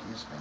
Excuse me.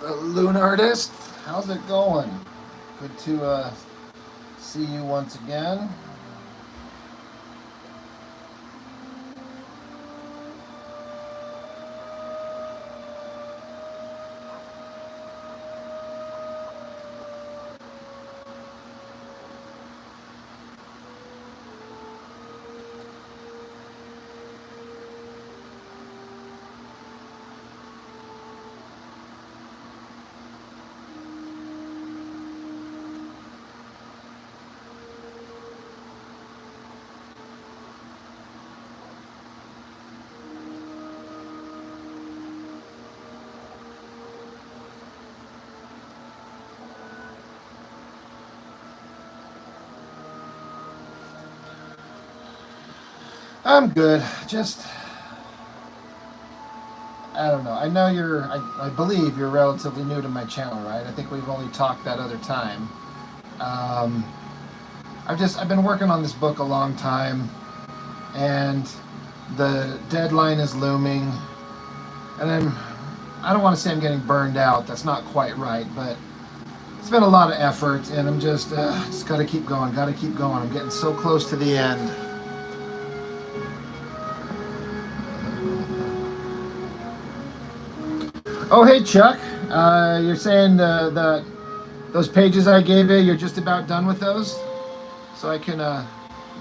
The Loon Artist, how's it going? Good to see you once again. I'm good. Just, I don't know. I know I believe you're relatively new to my channel, right? I think we've only talked that other time. Um, I've been working on this book a long time, and the deadline is looming, and I don't want to say I'm getting burned out. That's not quite right, but it's been a lot of effort, and I'm just got to keep going. Got to keep going. I'm getting so close to the end. Oh, hey, Chuck. You're saying those pages I gave you, you're just about done with those? So I can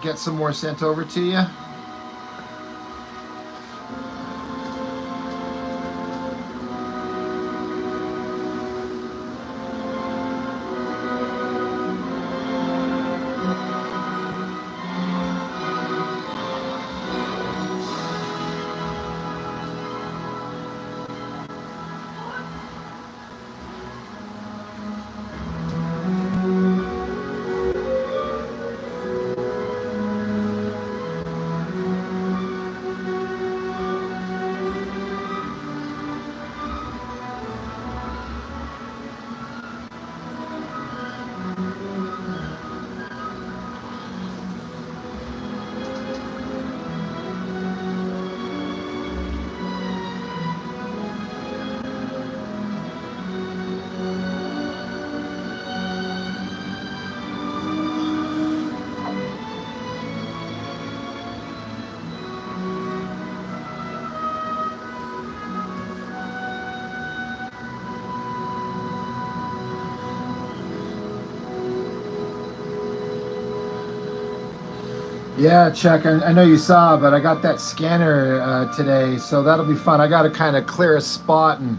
get some more sent over to you? Yeah, Chuck, I know you saw, but I got that scanner today, so that'll be fun. I got to kind of clear a spot and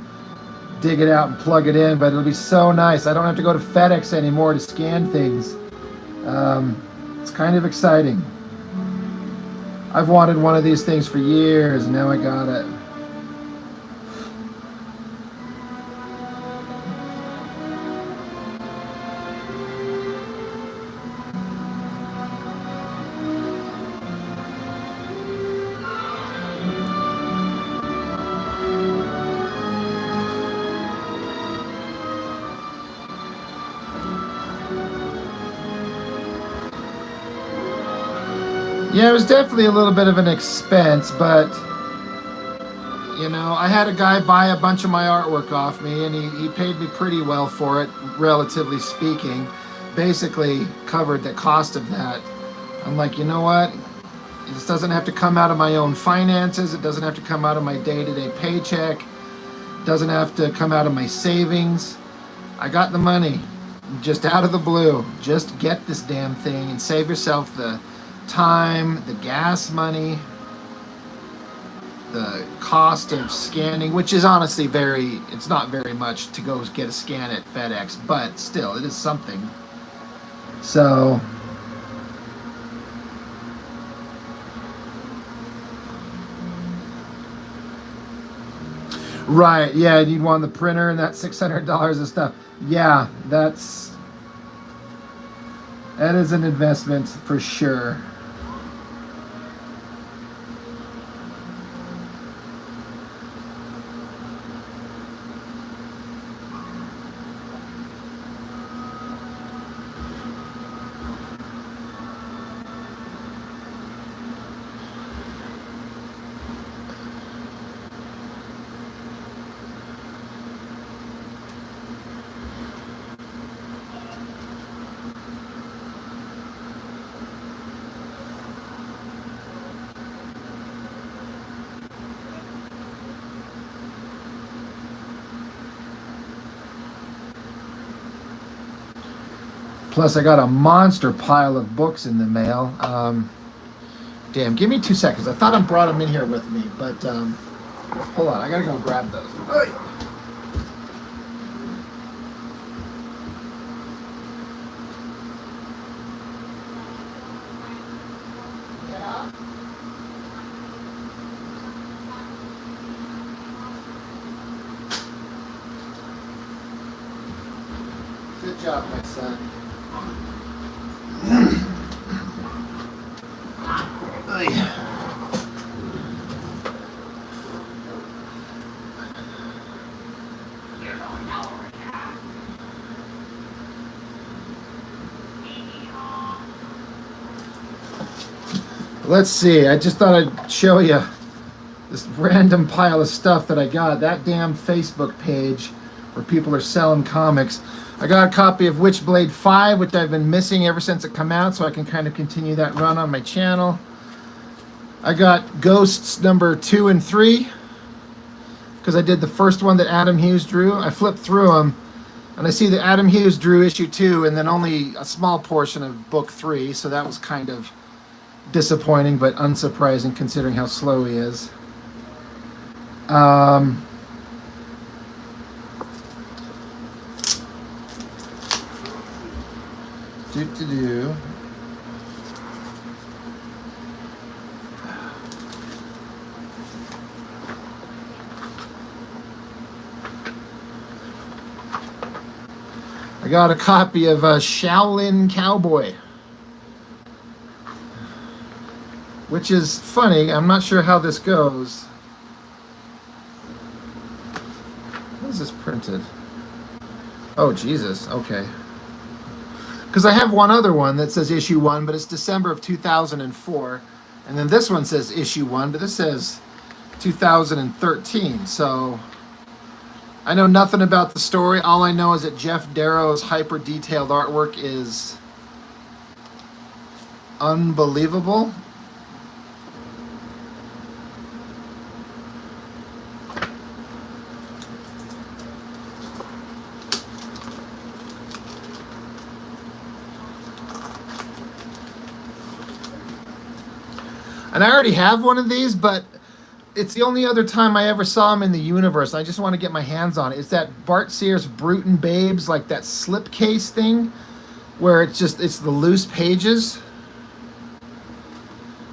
dig it out and plug it in, but it'll be so nice. I don't have to go to FedEx anymore to scan things. It's kind of exciting. I've wanted one of these things for years, and now I got it. Yeah, it was definitely a little bit of an expense, but you know, I had a guy buy a bunch of my artwork off me, and he paid me pretty well for it, relatively speaking. Basically covered the cost of that. I'm like, you know what? This doesn't have to come out of my own finances. It doesn't have to come out of my day-to-day paycheck. It doesn't have to come out of my savings. I got the money just out of the blue. Just get this damn thing and save yourself the time, the gas money, the cost of scanning, which is honestly it's not very much to go get a scan at FedEx, but still, it is something. So, right, yeah, you'd want the printer and that $600 of stuff. Yeah, that is an investment for sure. Plus, I got a monster pile of books in the mail. Damn, give me 2 seconds. I thought I brought them in here with me, but hold on. I gotta go grab those. Good job, my son. Let's see. I just thought I'd show you this random pile of stuff that I got. That damn Facebook page where people are selling comics. I got a copy of Witchblade 5, which I've been missing ever since it came out, so I can kind of continue that run on my channel. I got Ghosts number 2 and 3, because I did the first one that Adam Hughes drew. I flipped through them, and I see that Adam Hughes drew issue 2, and then only a small portion of book 3, so that was kind of disappointing, but unsurprising considering how slow he is. I got a copy of Shaolin Cowboy, which is funny. I'm not sure how this goes. How is this printed? Oh, Jesus. Okay. Because I have one other one that says issue 1, but it's December of 2004. And then this one says issue 1, but this says 2013. So I know nothing about the story. All I know is that Jeff Darrow's hyper-detailed artwork is unbelievable. And I already have one of these, but it's the only other time I ever saw him in the universe. I just want to get my hands on it. It's that Bart Sears Brute and Babes, like that slipcase thing, where it's the loose pages.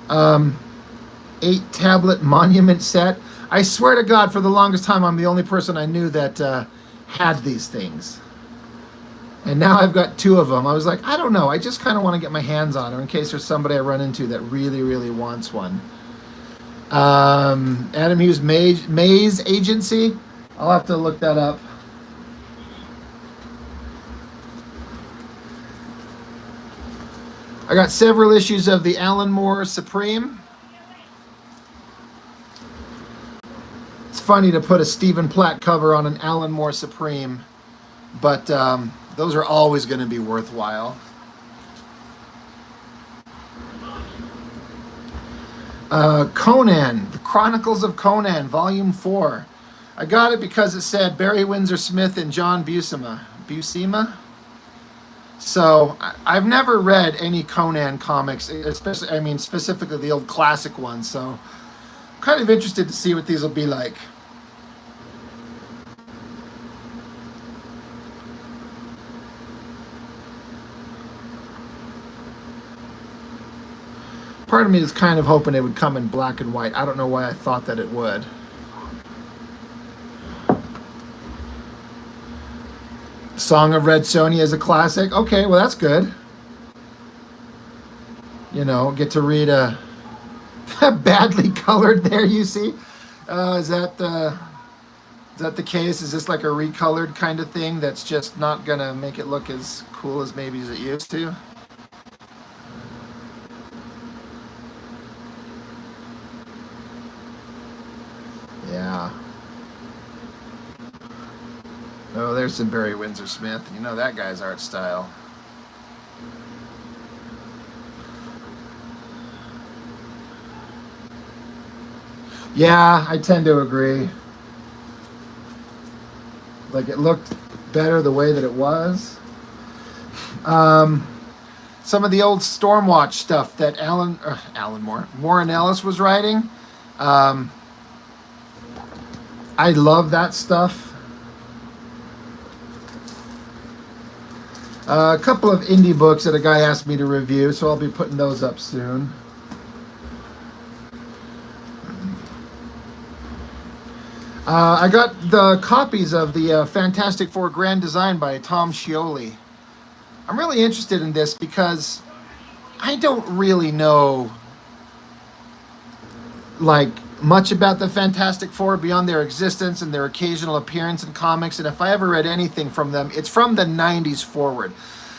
8-tablet monument set. I swear to God, for the longest time, I'm the only person I knew that had these things. And now I've got 2 of them. I was like, I don't know. I just kind of want to get my hands on them in case there's somebody I run into that really, really wants one. Adam Hughes Maze Agency. I'll have to look that up. I got several issues of the Alan Moore Supreme. It's funny to put a Stephen Platt cover on an Alan Moore Supreme, but those are always going to be worthwhile. Conan, The Chronicles of Conan, Volume 4. I got it because it said Barry Windsor Smith and John Buscema. So I've never read any Conan comics, especially, specifically the old classic ones. So I'm kind of interested to see what these will be like. Part of me is kind of hoping it would come in black and white. I don't know why I thought that it would. Song of Red Sonja is a classic. Okay, well that's good. You know, get to read a badly colored there, you see? Is that the case? Is this like a recolored kind of thing that's just not going to make it look as cool as maybe as it used to? Yeah. Oh, there's some Barry Windsor Smith. You know that guy's art style. Yeah, I tend to agree. Like, it looked better the way that it was. Some of the old Stormwatch stuff that Warren Ellis was writing. I love that stuff. A couple of indie books that a guy asked me to review, so I'll be putting those up soon. I got the copies of the Fantastic Four Grand Design by Tom Scioli. I'm really interested in this because I don't really know, like, much about the Fantastic Four beyond their existence and their occasional appearance in comics. And if I ever read anything from them, it's from the 90s forward.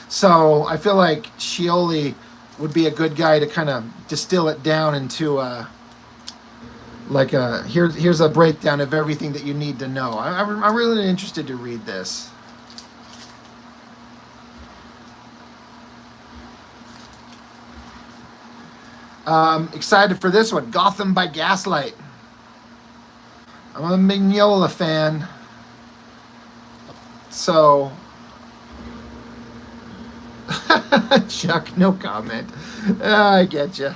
So I feel like Scioli would be a good guy to kind of distill it down into here's a breakdown of everything that you need to know. I'm really interested to read this. Excited for this one, Gotham by Gaslight. I'm a Mignola fan, so Chuck, no comment. I get you.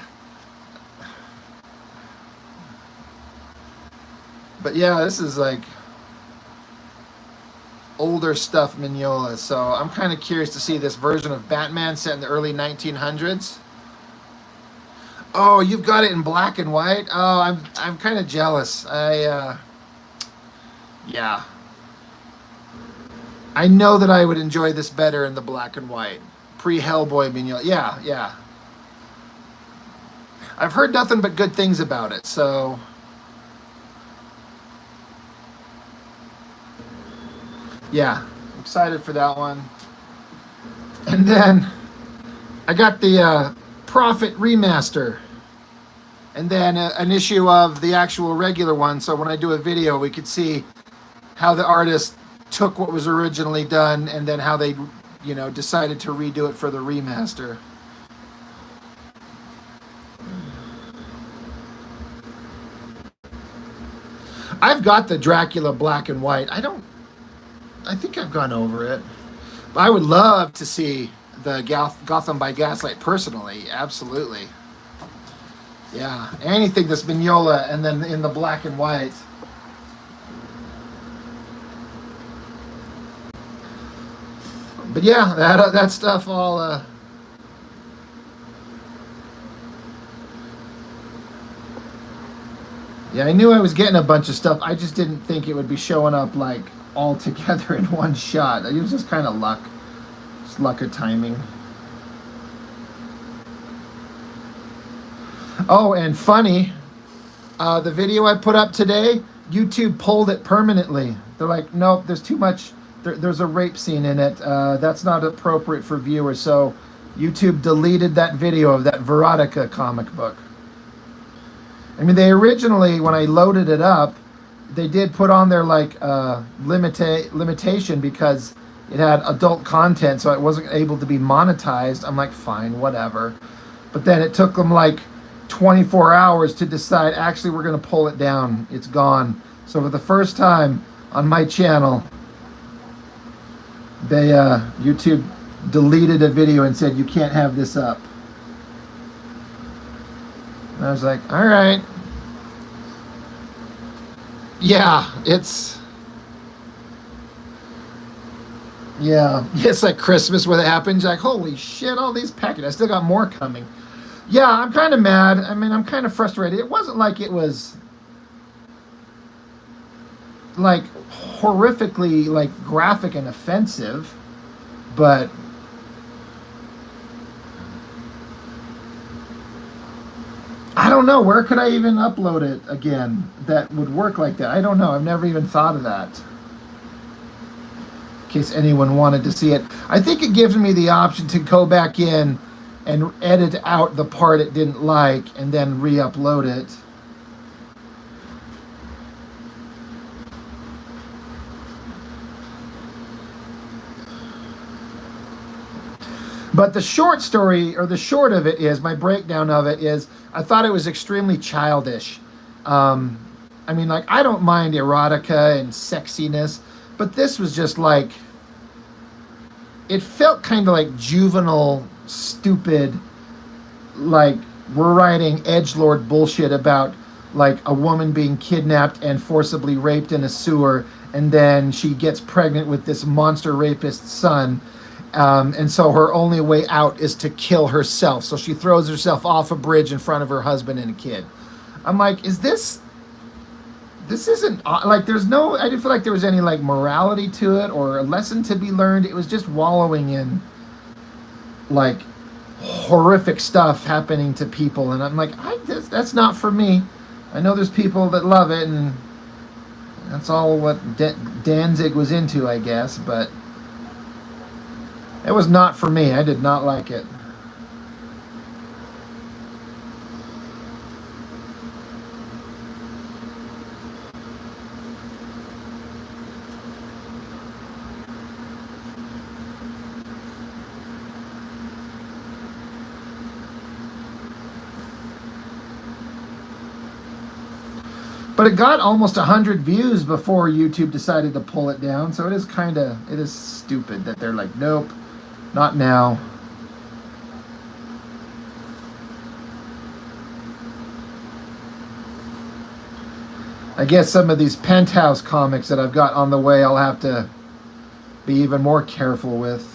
But yeah, this is like older stuff, Mignola. So I'm kind of curious to see this version of Batman set in the early 1900s. Oh, you've got it in black and white. Oh, I'm kind of jealous. Yeah. I know that I would enjoy this better in the black and white. Pre-Hellboy Mignola. Yeah, yeah. I've heard nothing but good things about it, so yeah, excited for that one. And then I got the Prophet remaster, and then an issue of the actual regular one, so when I do a video we could see how the artist took what was originally done and then how they, you know, decided to redo it for the remaster. I've got the Dracula black and white. I think I've gone over it. But I would love to see the Gotham by Gaslight personally. Absolutely. Yeah. Anything that's Mignola and then in the black and white. But yeah, that stuff all... Yeah, I knew I was getting a bunch of stuff. I just didn't think it would be showing up like all together in one shot. It was just kind of luck. Just luck of timing. Oh, and funny, the video I put up today, YouTube pulled it permanently. They're like, nope, there's too much. There's a rape scene in it. That's not appropriate for viewers. So YouTube deleted that video of that Veronica comic book. I mean, they originally, when I loaded it up, they did put on there like limitation because it had adult content, so it wasn't able to be monetized. I'm like, fine, whatever. But then it took them like 24 hours to decide, actually, we're going to pull it down. It's gone. So for the first time on my channel, they YouTube deleted a video and said, you can't have this up. And I was like, all right. Yeah, it's like Christmas when it happens. Like, holy shit, all these packages. I still got more coming. Yeah, I'm kind of mad. I mean, I'm kind of frustrated. It wasn't like it was like horrifically like graphic and offensive, but I don't know. Where could I even upload it again that would work like that? I don't know. I've never even thought of that. In case anyone wanted to see it. I think it gives me the option to go back in and edit out the part it didn't like and then re-upload it. But the short story, or the short of it is, my breakdown of it is, I thought it was extremely childish. I mean, like, I don't mind erotica and sexiness, but this was just like, it felt kind of like juvenile, stupid, like, we're writing edgelord bullshit about, like, a woman being kidnapped and forcibly raped in a sewer, and then she gets pregnant with this monster rapist son. And so her only way out is to kill herself. So she throws herself off a bridge in front of her husband and a kid. I'm like, this isn't, like, there's no, I didn't feel like there was any, like, morality to it or a lesson to be learned. It was just wallowing in, like, horrific stuff happening to people. And I'm like, that's not for me. I know there's people that love it, and that's all what Danzig was into, I guess, but it was not for me. I did not like it. But it got almost 100 views before YouTube decided to pull it down. So it is stupid that they're like, nope, not now. I guess some of these Penthouse comics that I've got on the way, I'll have to be even more careful with.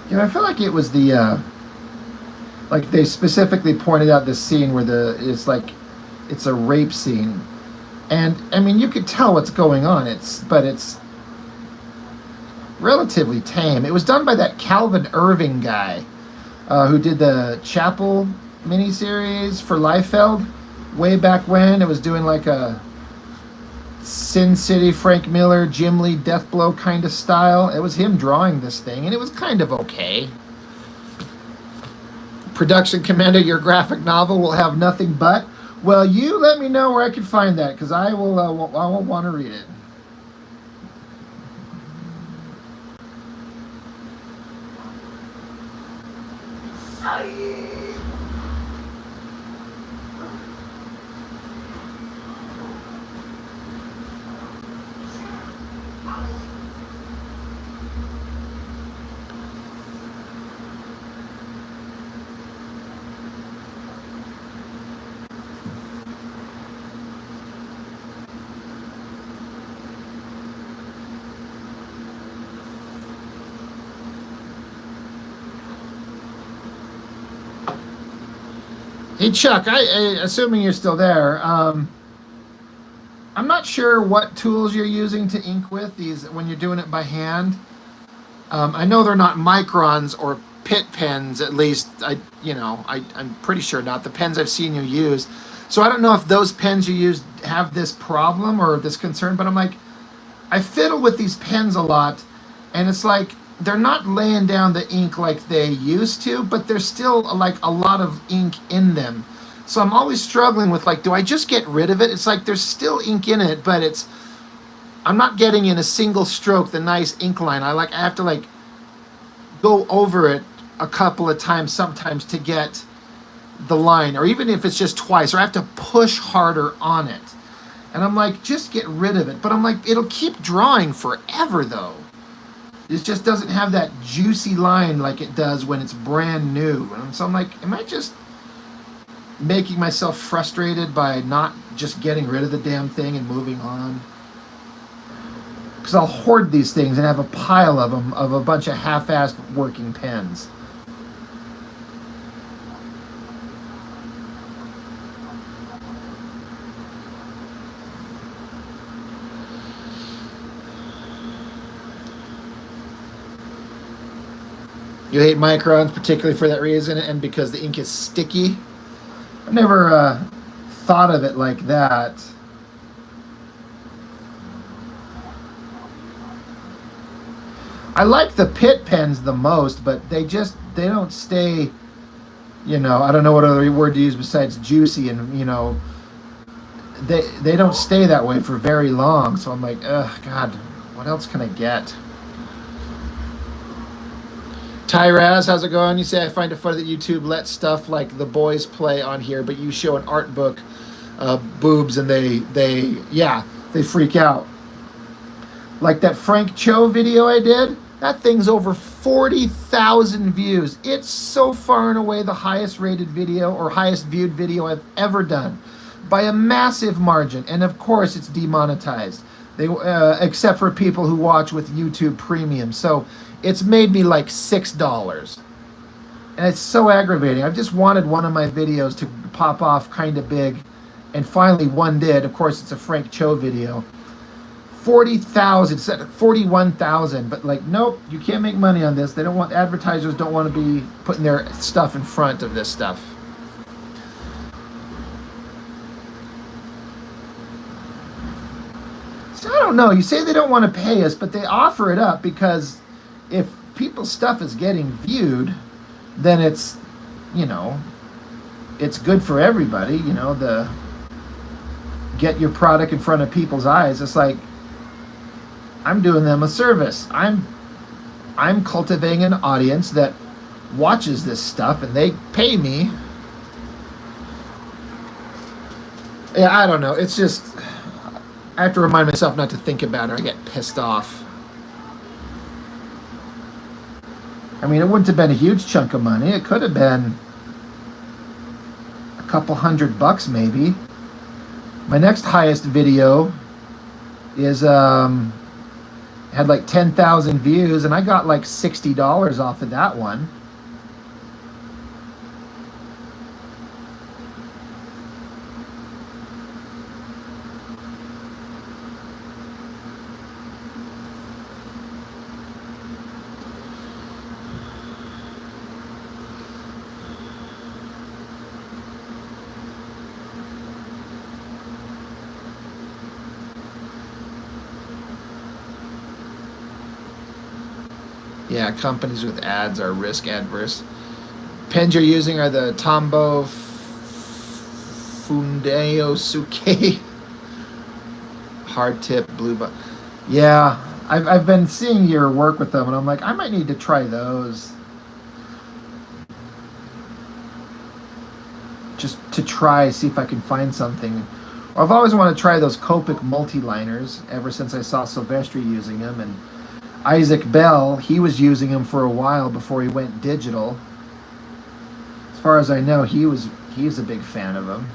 You know, I feel like it was the like they specifically pointed out this scene where it's a rape scene, and I mean you could tell what's going on. But it's relatively tame. It was done by that Calvin Irving guy who did the Chapel miniseries for Liefeld way back when. It was doing like a Sin City, Frank Miller, Jim Lee, Deathblow kind of style. It was him drawing this thing, and it was kind of okay. Production Commander, your graphic novel will have nothing but. Well, you let me know where I can find that, because I will want to read it. Hey Chuck, assuming you're still there, I'm not sure what tools you're using to ink with these when you're doing it by hand. I know they're not microns or pit pens, at least. I'm pretty sure not the pens I've seen you use. So I don't know if those pens you use have this problem or this concern. But I'm like, I fiddle with these pens a lot, and it's like they're not laying down the ink like they used to, but there's still like a lot of ink in them. So I'm always struggling with like, do I just get rid of it? It's like there's still ink in it, but I'm not getting in a single stroke the nice ink line. I have to like go over it a couple of times sometimes to get the line, or even if it's just twice, or I have to push harder on it. And I'm like, just get rid of it. But I'm like, it'll keep drawing forever though. It just doesn't have that juicy line like it does when it's brand new. And so I'm like, am I just making myself frustrated by not just getting rid of the damn thing and moving on? Because I'll hoard these things and have a pile of them, of a bunch of half-assed working pens. You hate microns particularly for that reason, and because the ink is sticky. I've never thought of it like that. I like the pit pens the most, but they don't stay, I don't know what other word to use besides juicy, and they don't stay that way for very long. So I'm like, ugh, God, what else can I get? Tyraz, how's it going? You say, I find it funny that YouTube lets stuff like The Boys play on here, but you show an art book, boobs, and they freak out. Like that Frank Cho video I did, that thing's over 40,000 views. It's so far and away the highest rated video or highest viewed video I've ever done by a massive margin. And of course it's demonetized, except for people who watch with YouTube Premium. So it's made me like $6. And it's so aggravating. I've just wanted one of my videos to pop off kind of big, and finally one did. Of course, it's a Frank Cho video. 40,000, said 41,000, but like, nope, you can't make money on this. They don't want, advertisers don't want to be putting their stuff in front of this stuff. So I don't know. You say they don't want to pay us, but they offer it up because if people's stuff is getting viewed, then it's, you know, it's good for everybody. You know, the get your product in front of people's eyes. It's like, I'm doing them a service. I'm cultivating an audience that watches this stuff and they pay me. Yeah, I don't know. It's just, I have to remind myself not to think about it or I get pissed off. I mean, it wouldn't have been a huge chunk of money. It could have been a couple $100 maybe. My next highest video is had like 10,000 views, and I got like $60 off of that one. Yeah, companies with ads are risk adverse. Pens you're using are the Tombow Fundeo Suke hard tip blue but yeah, I've been seeing your work with them and I'm like, I might need to try those just to try, see if I can find something. I've always wanted to try those Copic multi-liners ever since I saw Silvestri using them, and Isaac Bell, he was using them for a while before he went digital. As far as I know, he's a big fan of them.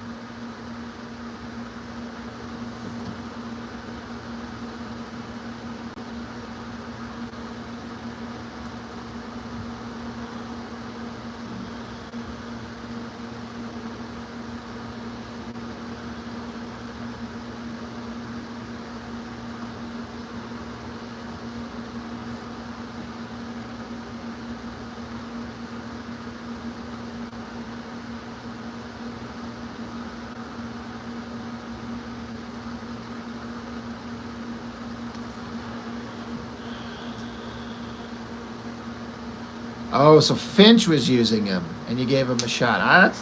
Oh, so Finch was using him, and you gave him a shot.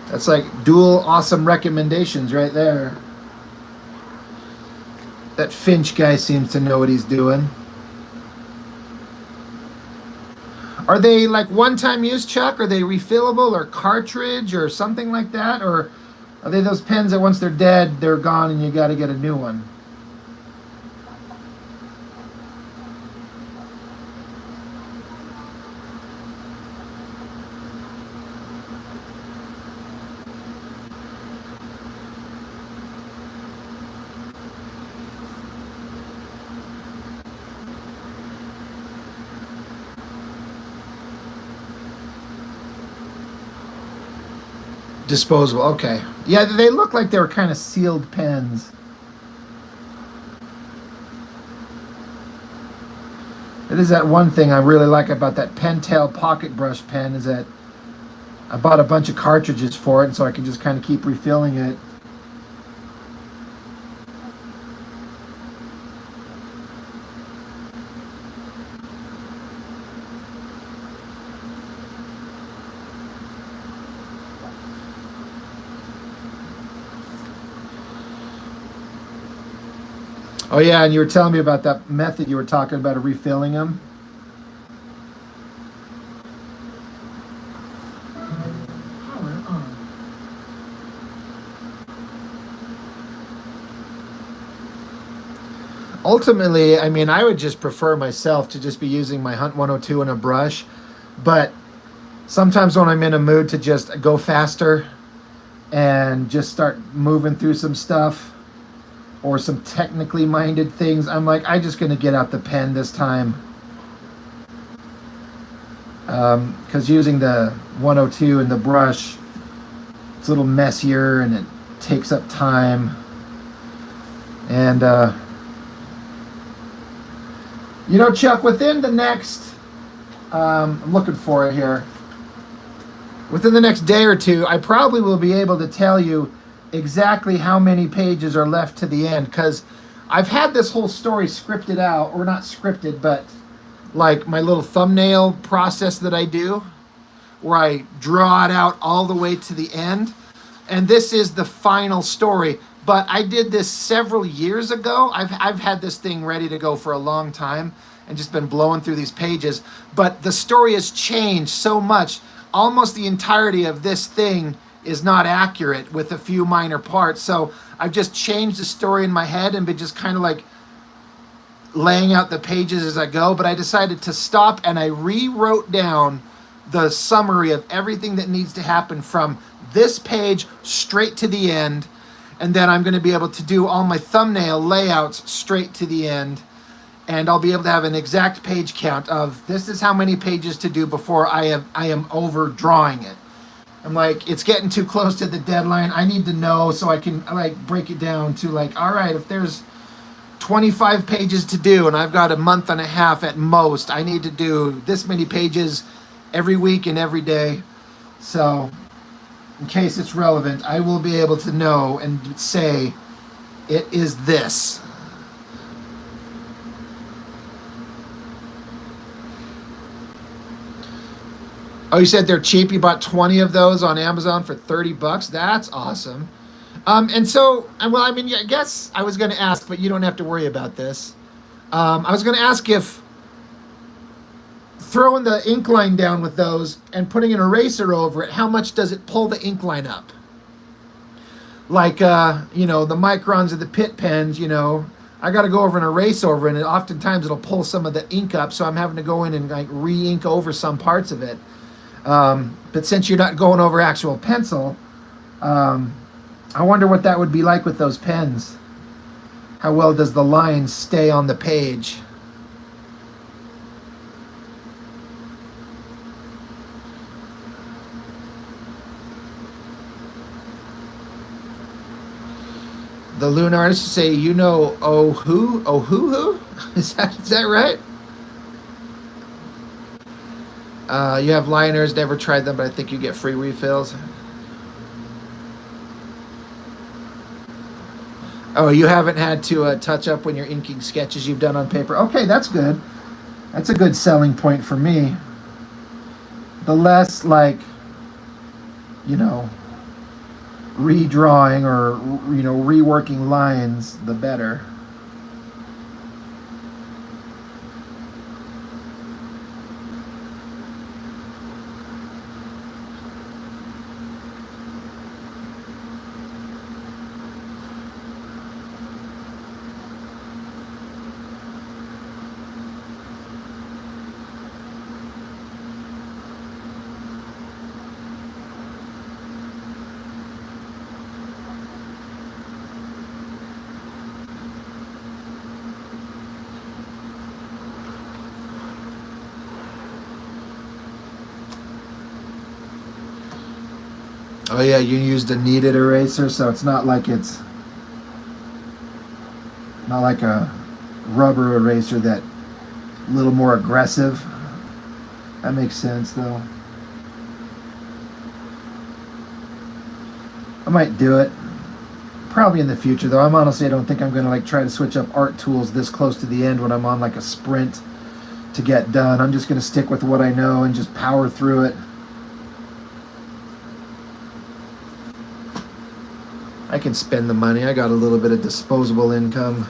That's like dual awesome recommendations right there. That Finch guy seems to know what he's doing. Are they like one-time use, Chuck? Are they refillable or cartridge or something like that? Or are they those pens that once they're dead, they're gone and you got to get a new one? Disposable, okay. Yeah, they look like they were kind of sealed pens. It is that one thing I really like about that Pentel pocket brush pen is that I bought a bunch of cartridges for it, and so I can just kind of keep refilling it. Oh yeah, and you were telling me about that method you were talking about of refilling them. Power on. Ultimately, I mean, I would just prefer myself to just be using my Hunt 102 and a brush, but sometimes when I'm in a mood to just go faster and just start moving through some stuff, or some technically minded things, I'm like, I'm just going to get out the pen this time. because using the 102 and the brush, it's a little messier and it takes up time. And you know, Chuck, within the next, I'm looking for it here. Within the next day or two, I probably will be able to tell you exactly how many pages are left to the end, because I've had this whole story scripted out, or not scripted, but like my little thumbnail process that I do, where I draw it out all the way to the end. And this is the final story. But I did this several years ago. I've had this thing ready to go for a long time and just been blowing through these pages. But the story has changed so much. Almost the entirety of this thing is not accurate with a few minor parts. So I've just changed the story in my head and been just kind of like laying out the pages as I go. But I decided to stop and I rewrote down the summary of everything that needs to happen from this page straight to the end. And then I'm going to be able to do all my thumbnail layouts straight to the end. And I'll be able to have an exact page count of this is how many pages to do before I am overdrawing it. I'm like, it's getting too close to the deadline. I need to know so I can like break it down to like, all right, if there's 25 pages to do and I've got a month and a half at most, I need to do this many pages every week and every day. So in case it's relevant, I will be able to know and say it is this. Oh, you said they're cheap. You bought 20 of those on Amazon for $30. That's awesome. And so, well, I mean, I guess I was going to ask, but you don't have to worry about this. I was going to ask if throwing the ink line down with those and putting an eraser over it, how much does it pull the ink line up? Like, you know, the microns of the Pit pens, you know, I got to go over and erase over it, and oftentimes it'll pull some of the ink up, so I'm having to go in and like re-ink over some parts of it. But since you're not going over actual pencil, I wonder what that would be like with those pens. How well does the line stay on the page? The Loon artists say, you know, oh who? Is that right? You have liners, never tried them, but I think you get free refills. Oh, you haven't had to touch up when you're inking sketches you've done on paper. Okay, that's good. That's a good selling point for me. The less, like, you know, redrawing or, you know, reworking lines, the better. Oh yeah, you used a kneaded eraser, so it's not like a rubber eraser that a little more aggressive. That makes sense though. I might do it. Probably in the future though. I don't think I'm gonna like try to switch up art tools this close to the end when I'm on like a sprint to get done. I'm just gonna stick with what I know and just power through it. I can spend the money. I got a little bit of disposable income.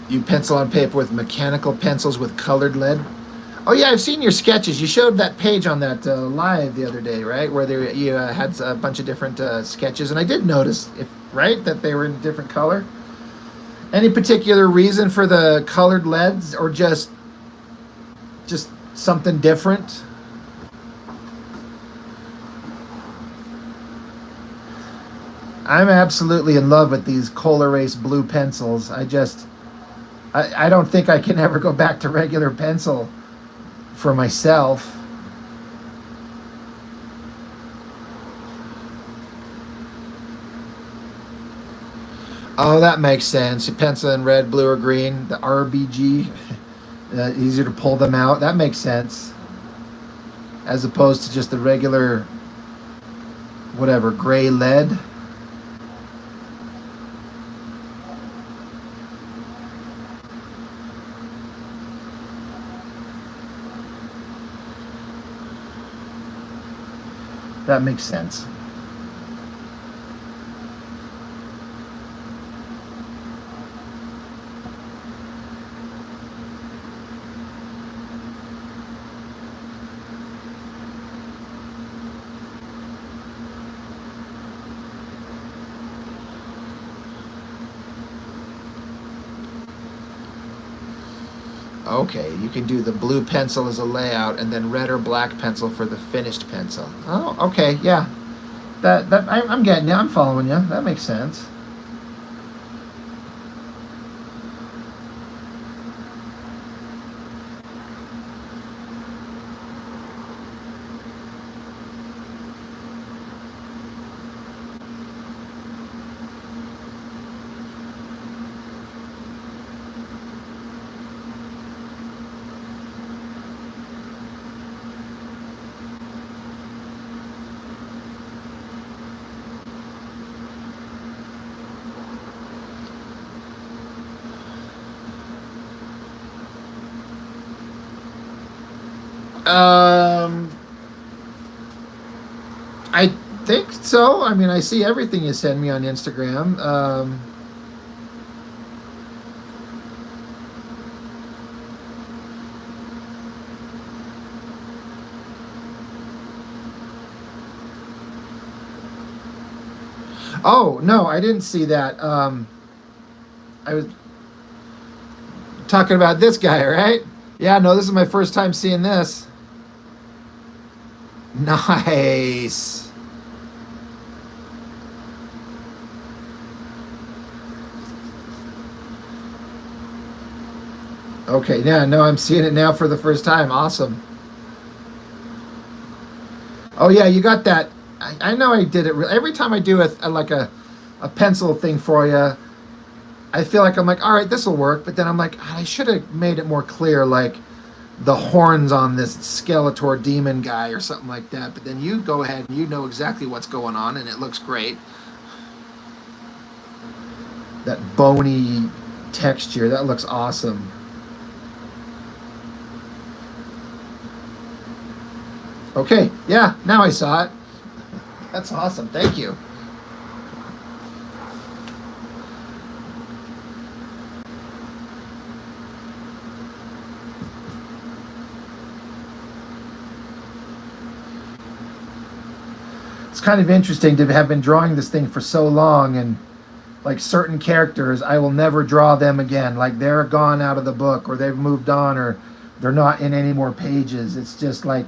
You pencil on paper with mechanical pencils with colored lead. Oh yeah, I've seen your sketches. You showed that page on that live the other day, right? Where there you had a bunch of different sketches, and I did notice, if right, that they were in different color. Any particular reason for the colored leads, or just something different? I'm absolutely in love with these Cola Race blue pencils. I don't think I can ever go back to regular pencil for myself. Oh, that makes sense. Pencil in red, blue, or green. The RBG, easier to pull them out. That makes sense. As opposed to just the regular, whatever, gray lead. That makes sense. Okay, you can do the blue pencil as a layout, and then red or black pencil for the finished pencil. Oh, okay, yeah. I'm getting you. I'm following you. That makes sense. Um, I think so. I mean, I see everything you send me on Instagram. Oh no, I didn't see that. I was talking about this guy, right? Yeah, no, this is my first time seeing this. Nice. Okay, yeah, no, I'm seeing it now for the first time. Awesome. Oh yeah, you got that. I know I did it. Every time I do a pencil thing for you, I feel like I'm like, all right, this will work. But then I'm like, I should have made it more clear, like the horns on this Skeletor demon guy or something like that. But then you go ahead and you know exactly what's going on, and it looks great. That bony texture, that looks awesome. Okay, yeah, now I saw it. That's awesome. Thank you. It's kind of interesting to have been drawing this thing for so long, and like certain characters, I will never draw them again. Like they're gone out of the book, or they've moved on, or they're not in any more pages. It's just like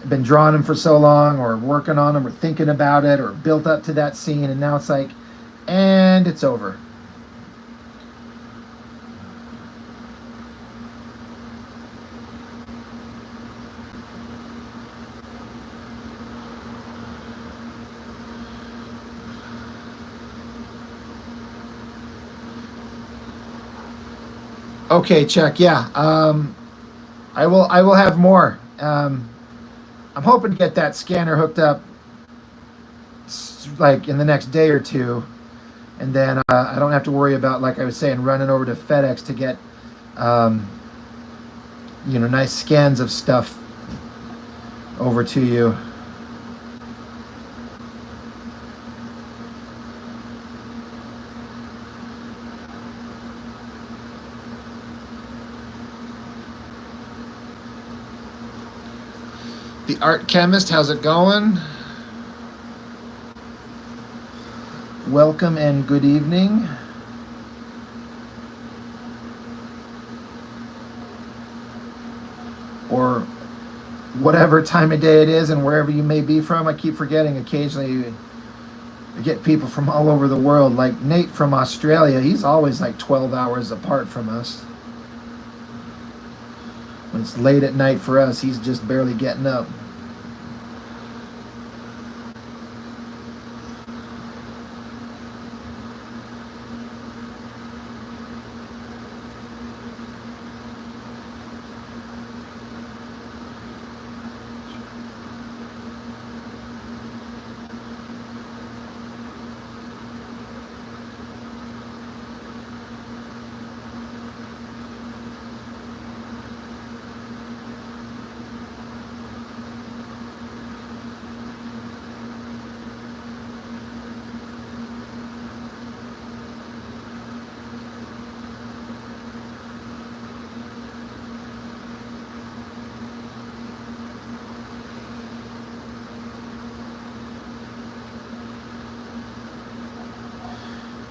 I've been drawing them for so long, or working on them, or thinking about it, or built up to that scene, and now it's like, and it's over. Okay, Chuck. Yeah, I will have more. I'm hoping to get that scanner hooked up like in the next day or two, and then I don't have to worry about, like I was saying, running over to FedEx to get um, nice scans of stuff over to you. The art chemist, how's it going? Welcome and good evening. Or whatever time of day it is and wherever you may be from. I keep forgetting occasionally I get people from all over the world, like Nate from Australia. He's always like 12 hours apart from us. When it's late at night for us, he's just barely getting up.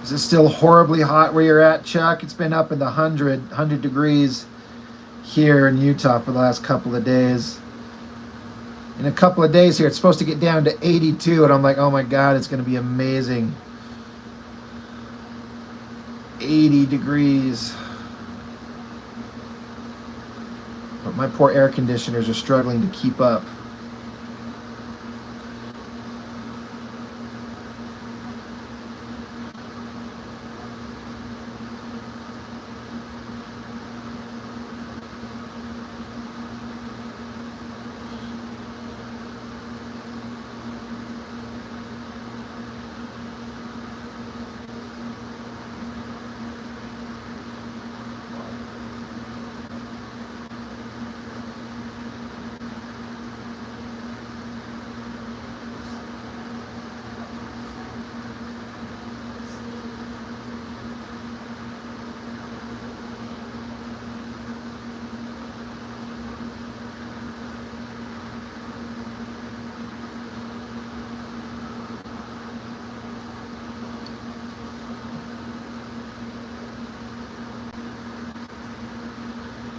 Is it still horribly hot where you're at, Chuck? It's been up in the 100 degrees here in Utah for the last couple of days. In a couple of days here, it's supposed to get down to 82, and I'm like, oh my God, it's going to be amazing. 80 degrees. But my poor air conditioners are struggling to keep up.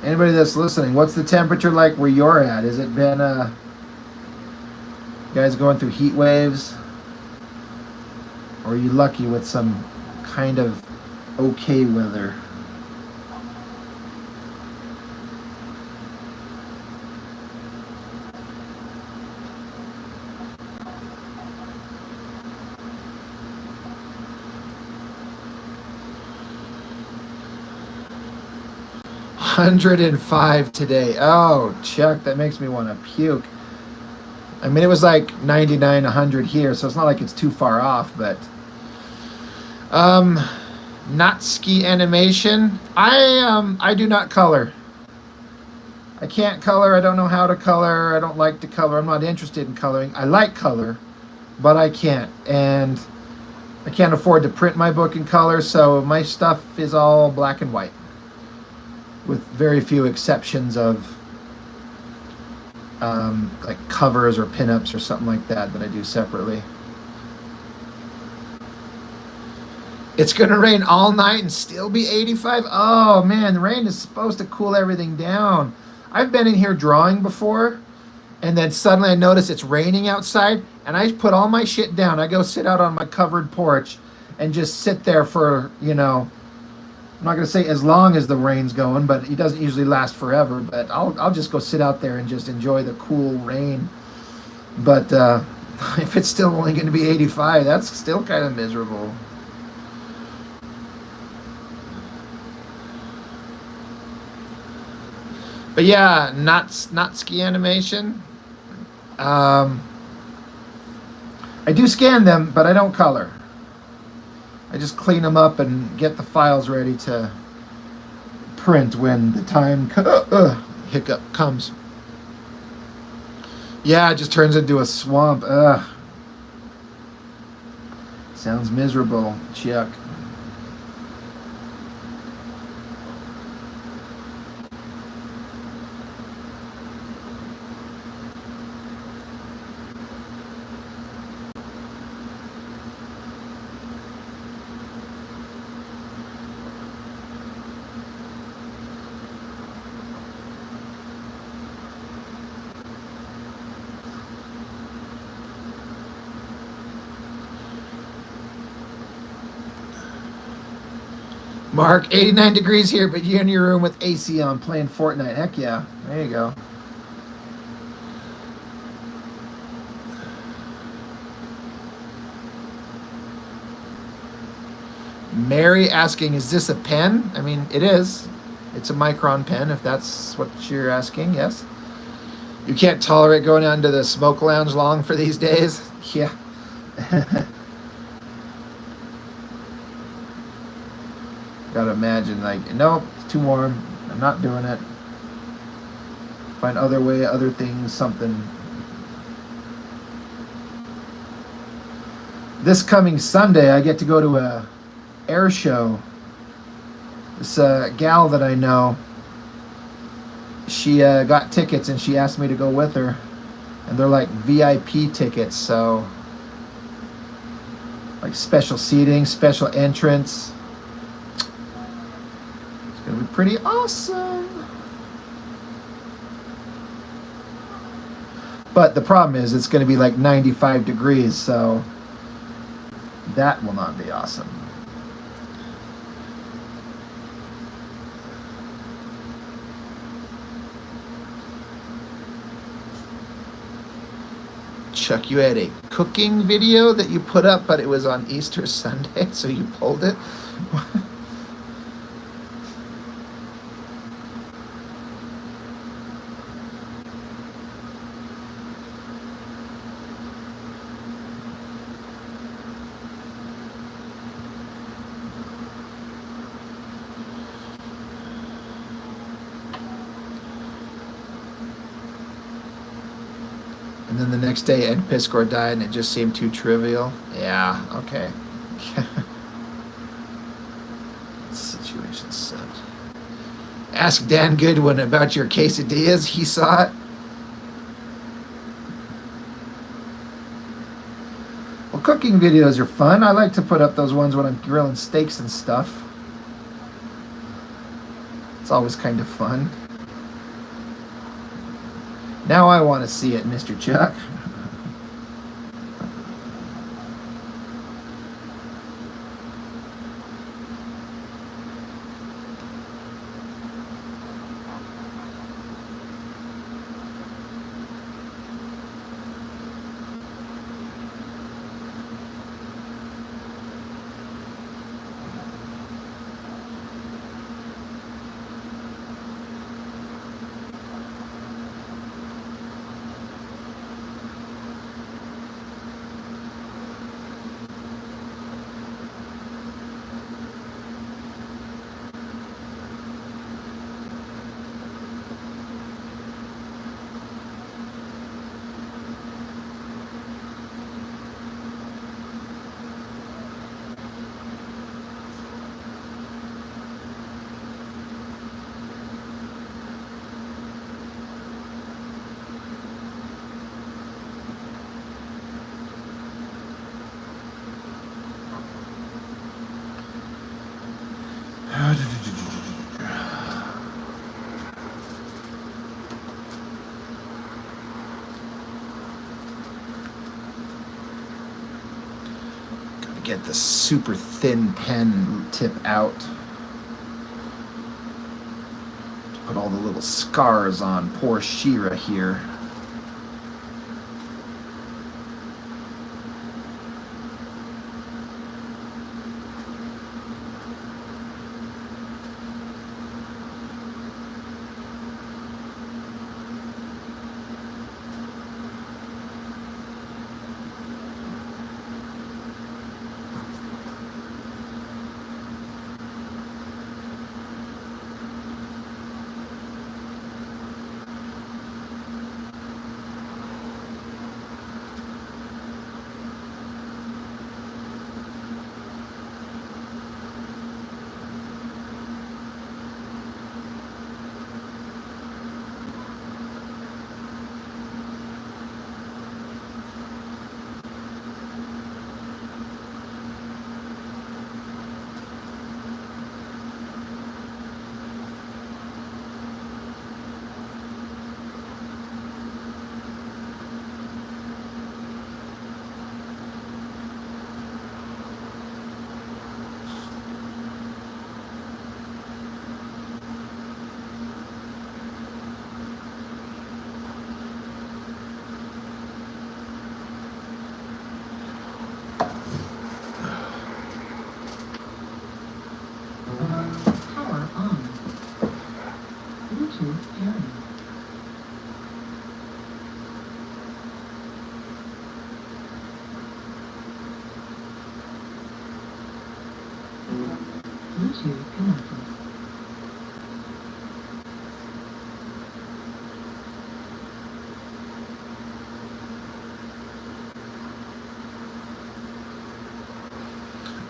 Anybody that's listening, what's the temperature like where you're at? Has it been, you guys going through heat waves? Or are you lucky with some kind of okay weather? $105 today. Oh, Chuck, that makes me want to puke. I mean, it was like 99, 100 here, so it's not like it's too far off, but not ski animation. I do not color. I can't color. I don't know how to color. I don't like to color. I'm not interested in coloring. I like color, but I can't. And I can't afford to print my book in color, so my stuff is all black and white, with very few exceptions of like covers or pinups or something like that I do separately. It's gonna rain all night and still be 85. Oh man, the rain is supposed to cool everything down. I've been in here drawing before, and then suddenly I notice it's raining outside, and I put all my shit down. I go sit out on my covered porch and just sit there for, I'm not going to say as long as the rain's going, but it doesn't usually last forever. But I'll just go sit out there and just enjoy the cool rain. But if it's still only going to be 85, that's still kind of miserable. But yeah, not ski animation. I do scan them, but I don't color. I just clean them up and get the files ready to print when the time hiccup comes. Yeah, it just turns into a swamp. Sounds miserable, Chuck. Mark, 89 degrees here, but you're in your room with AC on playing Fortnite. Heck yeah. There you go. Mary asking, is this a pen? I mean, it is. It's a micron pen, if that's what you're asking, yes. You can't tolerate going down to the smoke lounge long for these days? Yeah. Gotta imagine, like, nope, it's too warm. I'm not doing it. Find other way, other things, something. This coming Sunday, I get to go to a air show. This gal that I know, she got tickets and she asked me to go with her. And they're like VIP tickets, so like special seating, special entrance. It's gonna be pretty awesome. But the problem is it's gonna be like 95 degrees, so that will not be awesome. Chuck, you had a cooking video that you put up, but it was on Easter Sunday, so you pulled it? And then the next day, Ed Piskor died, and it just seemed too trivial. Yeah, okay. Situation sucked. Ask Dan Goodwin about your quesadillas. He saw it. Well, cooking videos are fun. I like to put up those ones when I'm grilling steaks and stuff. It's always kind of fun. Now I want to see it, Mr. Chuck. Gotta get the super thin pen tip out to put all the little scars on poor Shira here.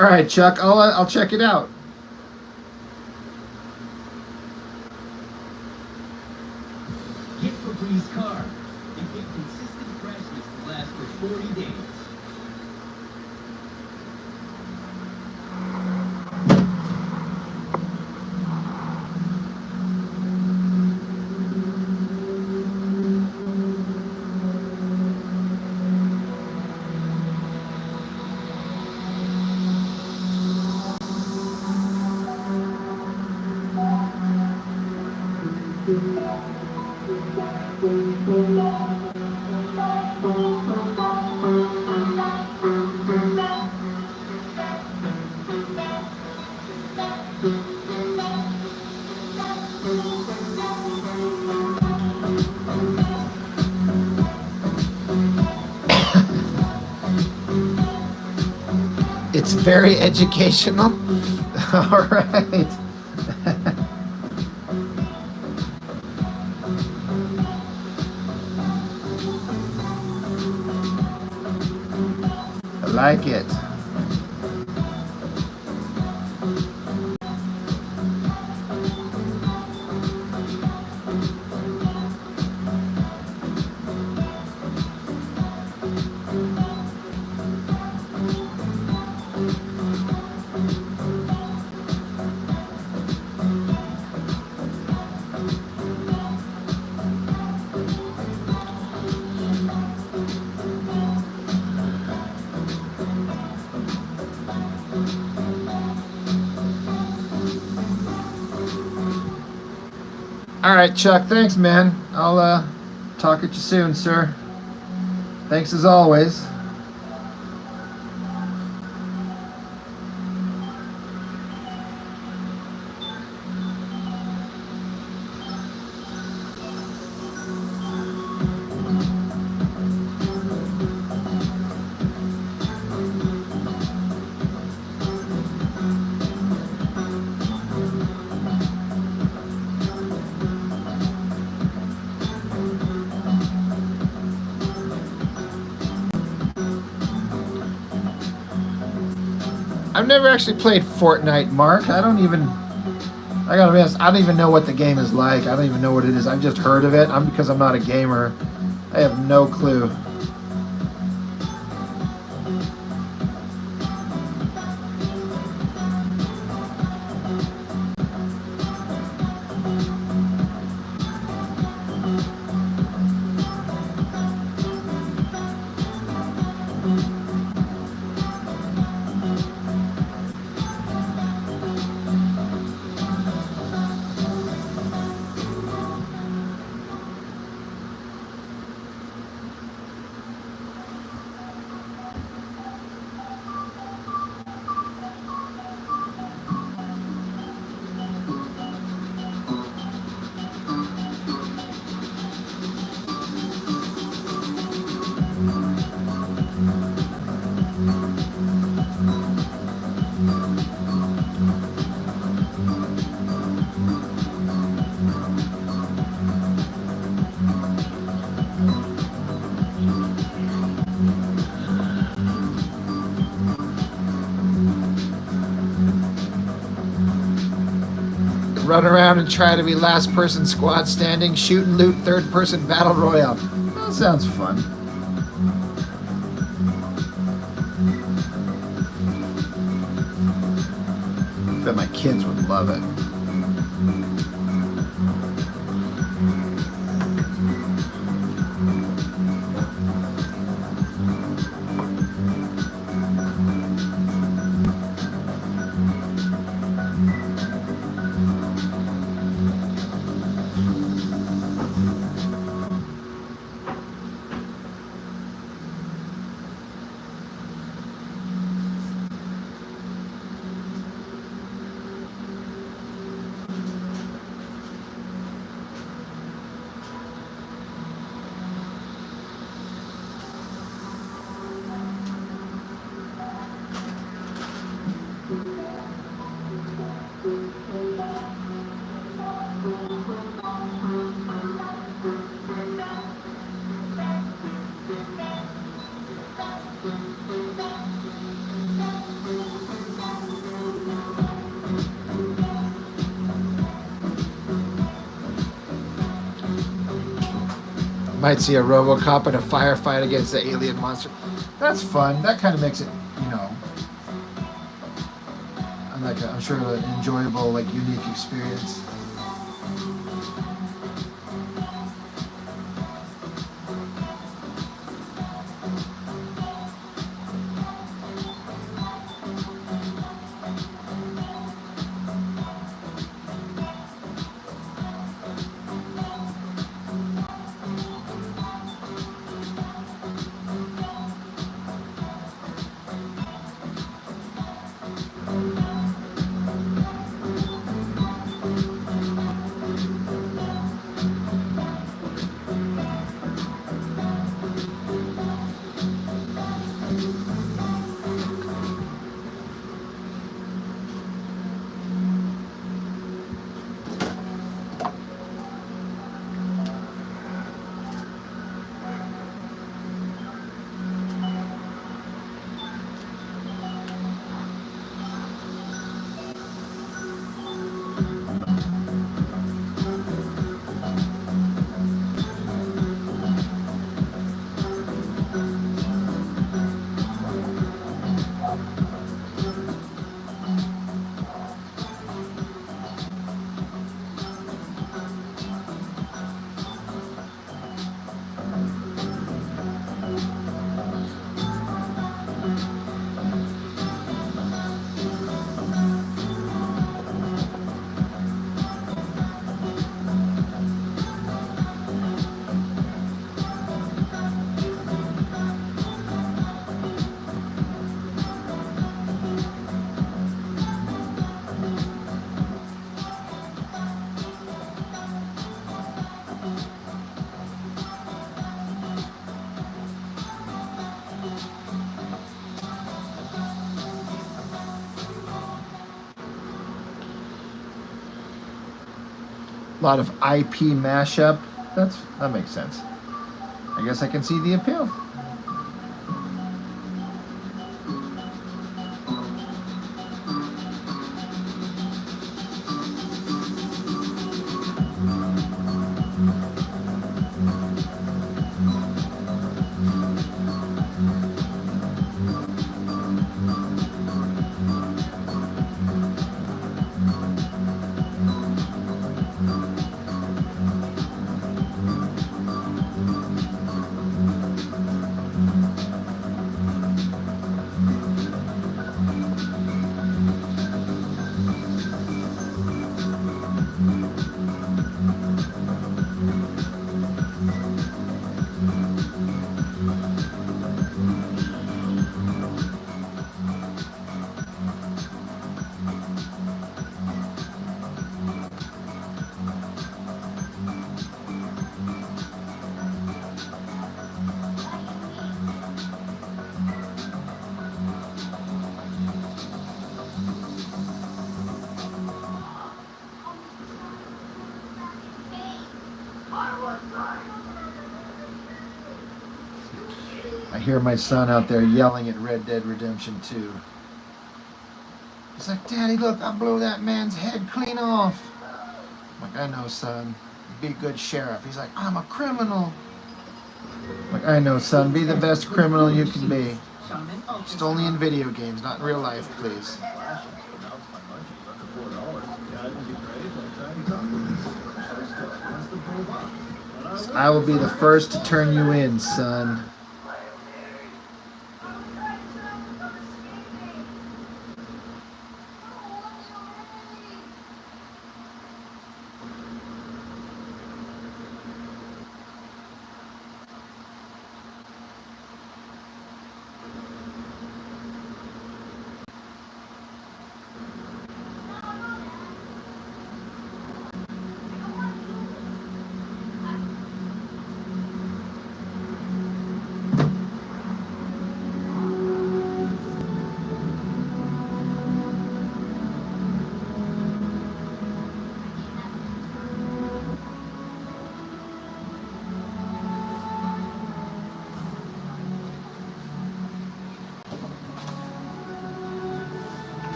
All right, Chuck. I'll check it out. Get Febreze car. You get consistent freshness to last for 40 days. It's very educational. All right. I like it. All right, Chuck. Thanks, man. I'll talk at you soon, sir. Thanks as always. I've never actually played Fortnite, Mark. I gotta be honest, I don't even know what the game is like. I don't even know what it is. I've just heard of it. Because I'm not a gamer. I have no clue. Run around and try to be last person squad standing, shoot and loot third person battle royale. That sounds fun. I bet my kids would love it. Might see a RoboCop in a firefight against the alien monster. That's fun. That kind of makes it, I'm sure an enjoyable, like, unique experience. A lot of IP mashup. That makes sense. I guess I can see the appeal. I hear my son out there yelling at Red Dead Redemption 2. He's like, Daddy, look, I blew that man's head clean off. I'm like, I know, son. Be a good sheriff. He's like, I'm a criminal. I'm like, I know, son. Be the best criminal you can be. Just only in video games, not in real life, please. I will be the first to turn you in, son.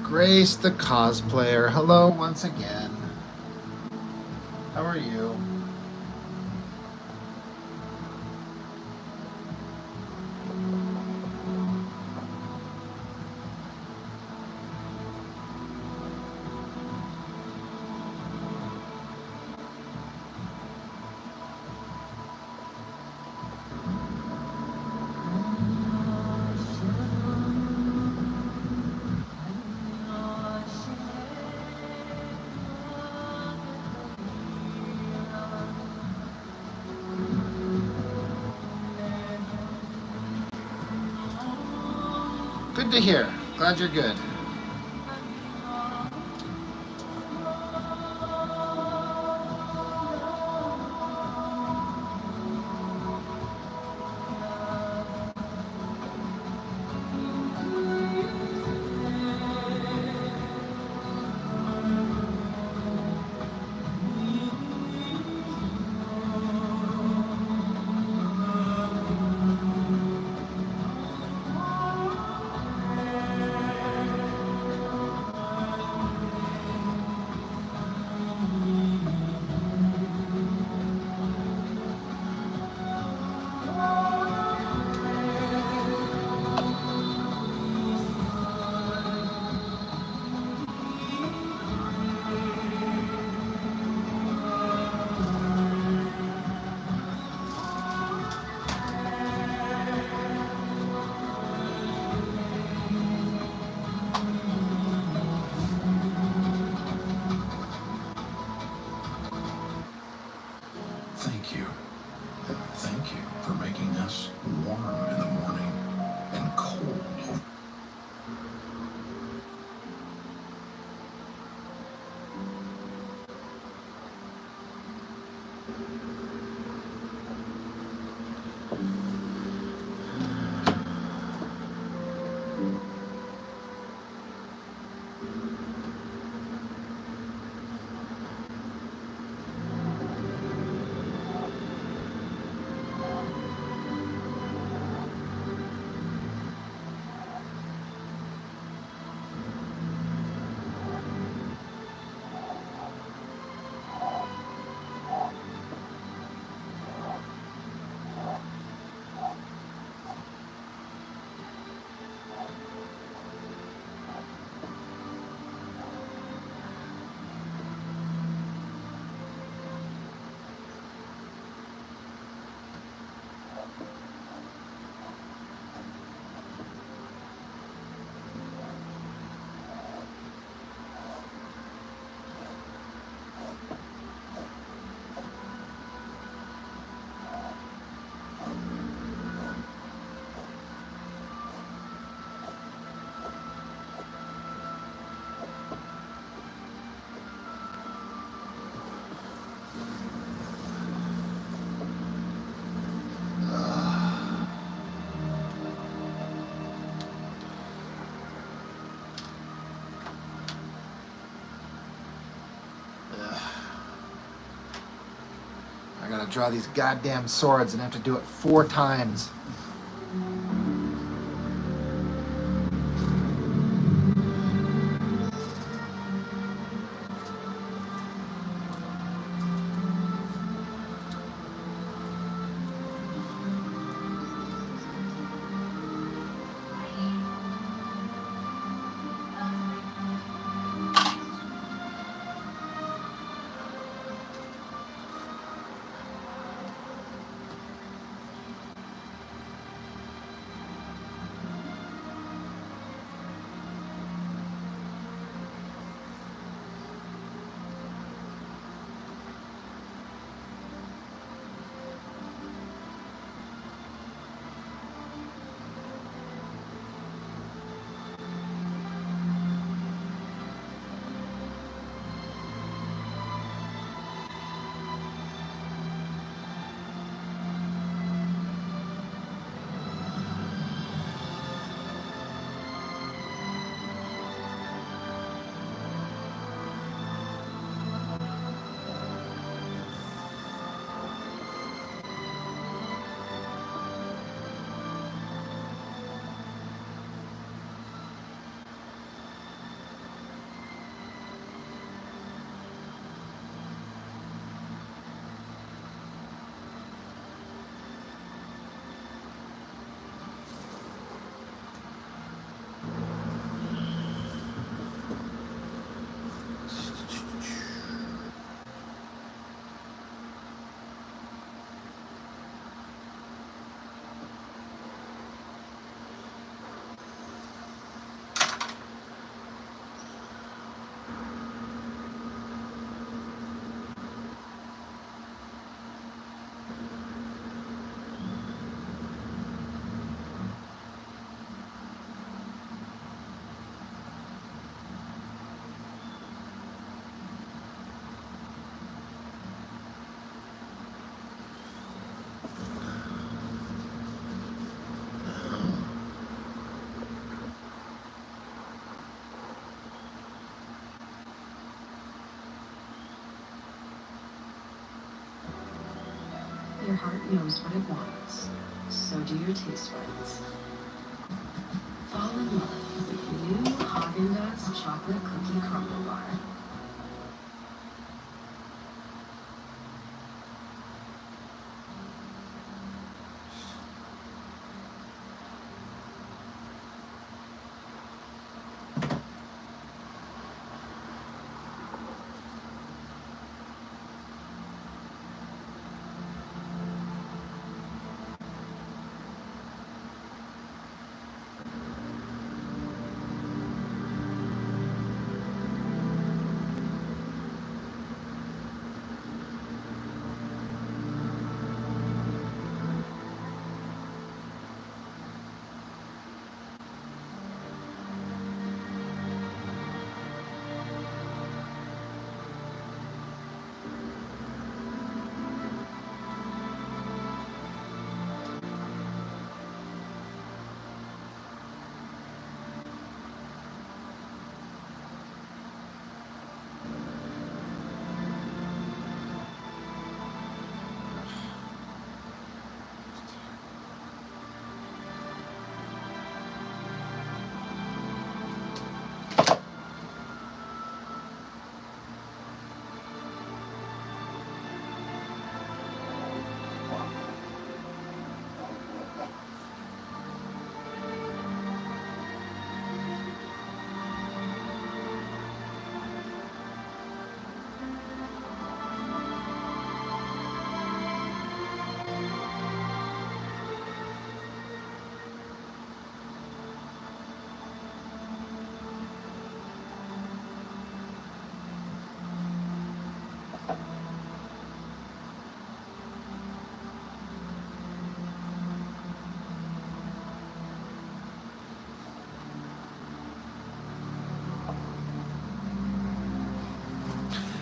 Grace the cosplayer. Hello once again. How are you? Good to hear. Glad you're good. Thank you. Thank you for making us warm in the morning and cold. I gotta draw these goddamn swords and have to do it 4 times. Your heart knows what it wants. So do your taste buds. Fall in love with new Haagen-Dazs chocolate cookie crumble bar.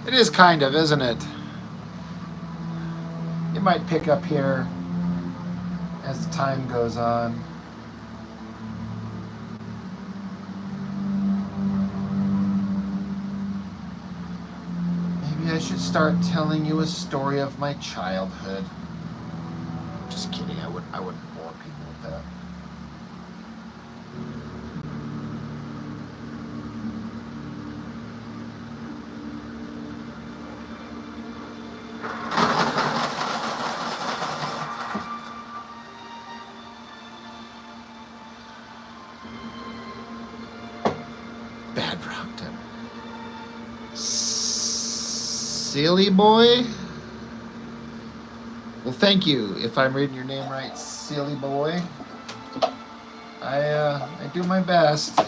It is kind of, isn't it? It might pick up here as the time goes on. Maybe I should start telling you a story of my childhood. Just kidding, I wouldn't bore people with that. Bad rock time. Silly boy? Well, thank you, if I'm reading your name right, silly boy. I do my best.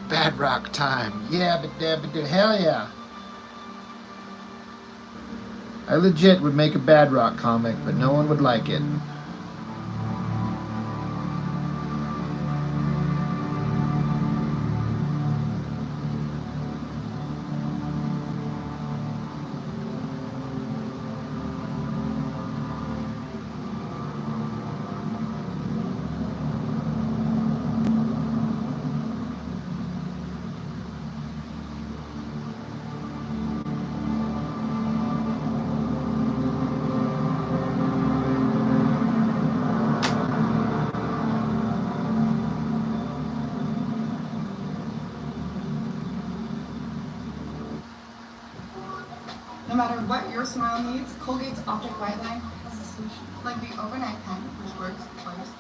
Bad rock time. Yeah, but hell yeah. I legit would make a bad rock comic, but no one would like it. No matter what your smile needs, Colgate's Optic White Line has a solution. Like the overnight pen, which works twice.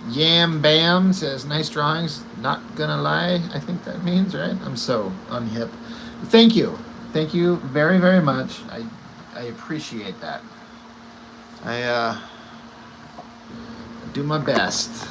Yam Bam says, nice drawings. Not gonna lie, I think that means, right? I'm so unhip. Thank you. Thank you very, very much. I appreciate that. I do my best.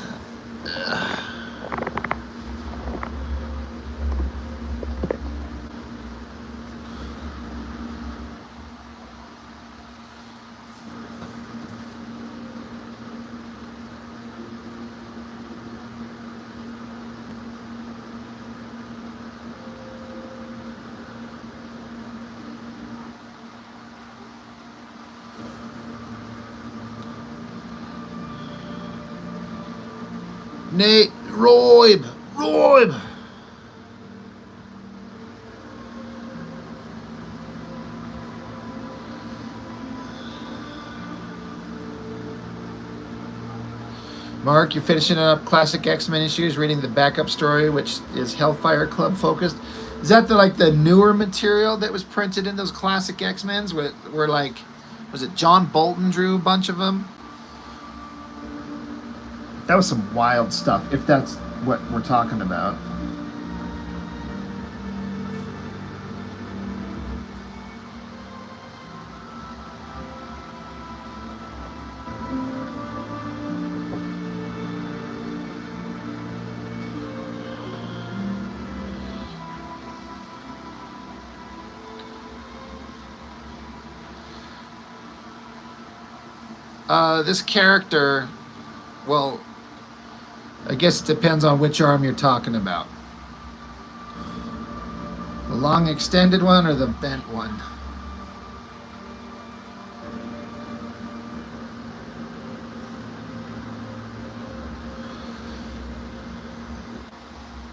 Nate, Roib. Mark, you're finishing up classic X-Men issues, reading the backup story, which is Hellfire Club focused. Is that the newer material that was printed in those classic X-Men's? Where like, was it John Bolton drew a bunch of them? That was some wild stuff, if that's what we're talking about. This character, well, I guess it depends on which arm you're talking about. The long extended one or the bent one?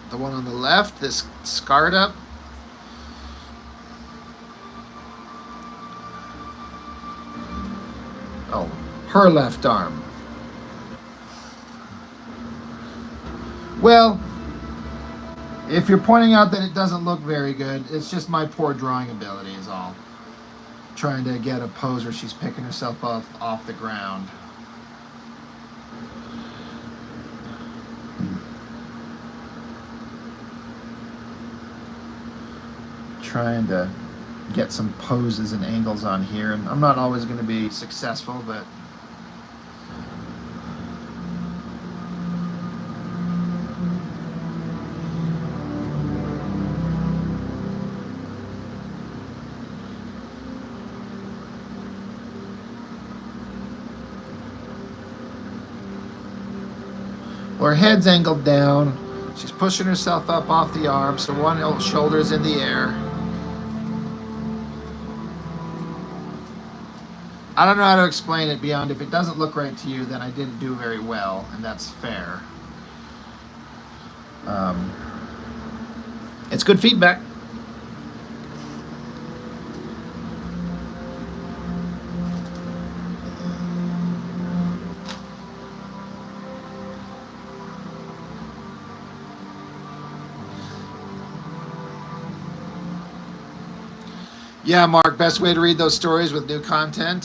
The one on the left, this scarred up. Oh, her left arm. Well, if you're pointing out that it doesn't look very good, it's just my poor drawing ability is all. Trying to get a pose where she's picking herself up off the ground. Trying to get some poses and angles on here, and I'm not always going to be successful, but her head's angled down. She's pushing herself up off the arm, so one shoulder's in the air. I don't know how to explain it beyond if it doesn't look right to you, then I didn't do very well, and that's fair. It's good feedback. Yeah, Mark, best way to read those stories with new content.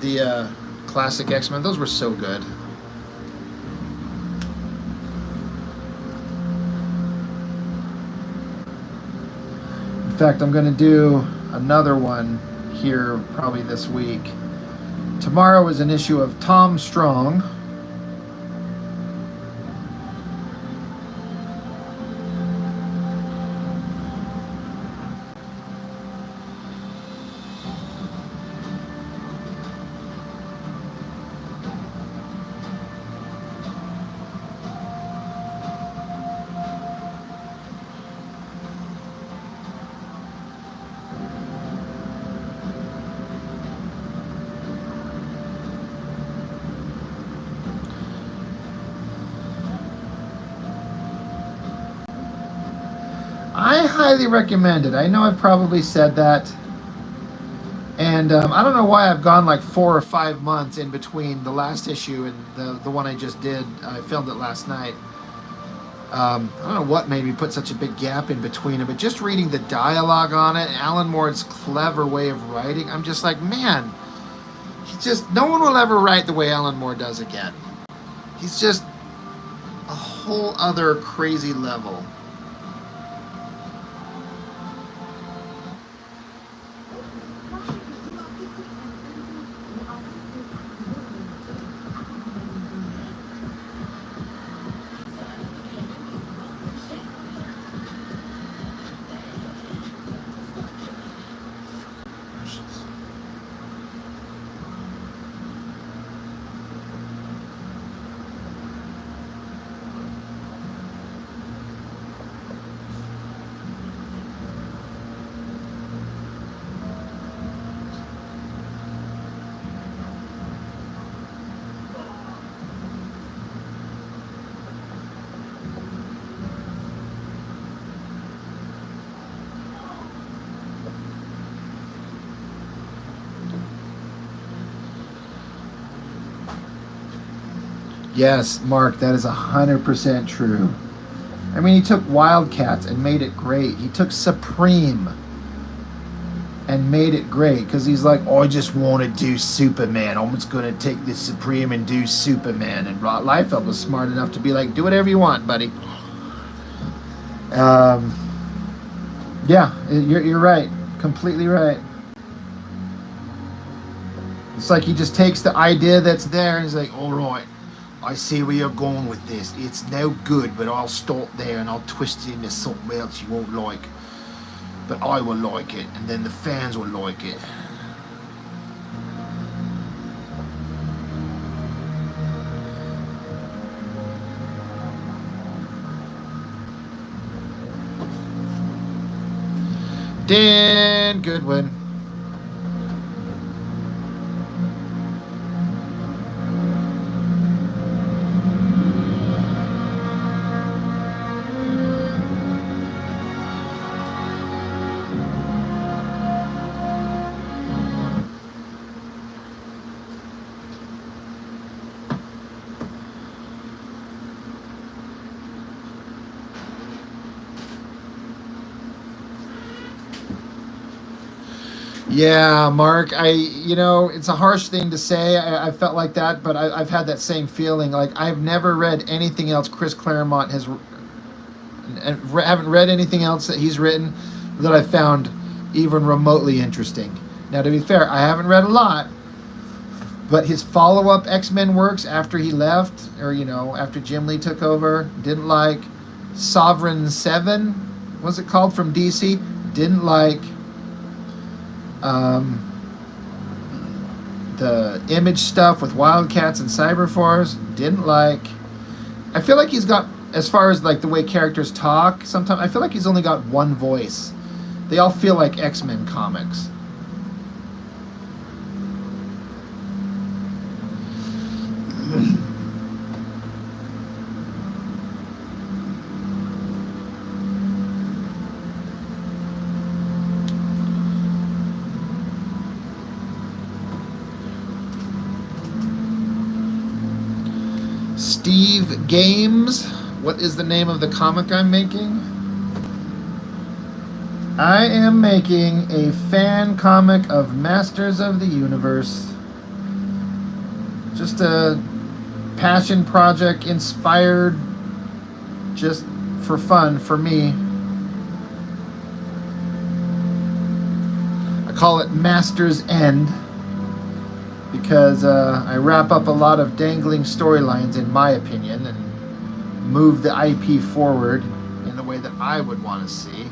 The classic X-Men, those were so good. In fact, I'm going to do another one here probably this week. Tomorrow is an issue of Tom Strong. I highly recommend it. I know I've probably said that. And I don't know why I've gone like 4 or 5 months in between the last issue and the one I just did. I filmed it last night. I don't know what made me put such a big gap in between it, but just reading the dialogue on it, Alan Moore's clever way of writing, I'm just like, man, He's just, no one will ever write the way Alan Moore does again. He's just a whole other crazy level. Yes, Mark, that is 100% true. I mean, he took Wildcats and made it great. He took Supreme and made it great because he's like, oh, I just want to do Superman. I'm just going to take this Supreme and do Superman. And Liefeld was smart enough to be like, do whatever you want, buddy. Yeah, you're right. Completely right. It's like he just takes the idea that's there and he's like, all right, I see where you're going with this. It's no good, but I'll stop there and I'll twist it into something else you won't like. But I will like it, and then the fans will like it. Dan Goodwin. Yeah, Mark, it's a harsh thing to say. I felt like that, but I've had that same feeling. Like, I've never read anything else Chris Claremont has, and haven't read anything else that he's written that I found even remotely interesting. Now, to be fair, I haven't read a lot, but his follow-up X-Men works after he left, or, after Jim Lee took over, didn't like. Sovereign 7, what's it called, from DC? Didn't like. The Image stuff with Wildcats and Cyberforce, didn't like. I feel like he's got, as far as like the way characters talk, sometimes I feel like he's only got one voice. They all feel like X-Men comics. Steve Games, what is the name of the comic I'm making? I am making a fan comic of Masters of the Universe. Just a passion project inspired just for fun for me. I call it Masters End, because I wrap up a lot of dangling storylines, in my opinion, and move the IP forward in the way that I would want to see.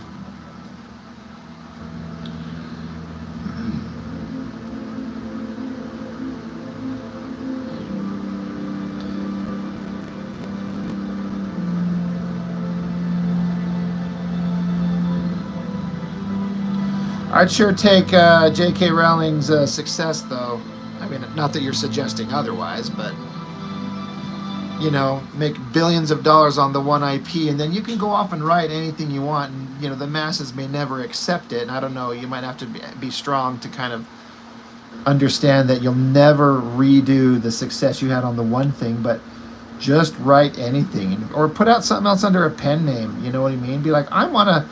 I'd sure take J.K. Rowling's success, though. I mean, not that you're suggesting otherwise, but, make billions of dollars on the one IP, and then you can go off and write anything you want, and, the masses may never accept it, and I don't know, you might have to be strong to kind of understand that you'll never redo the success you had on the one thing, but just write anything, or put out something else under a pen name, you know what I mean? Be like, I want to,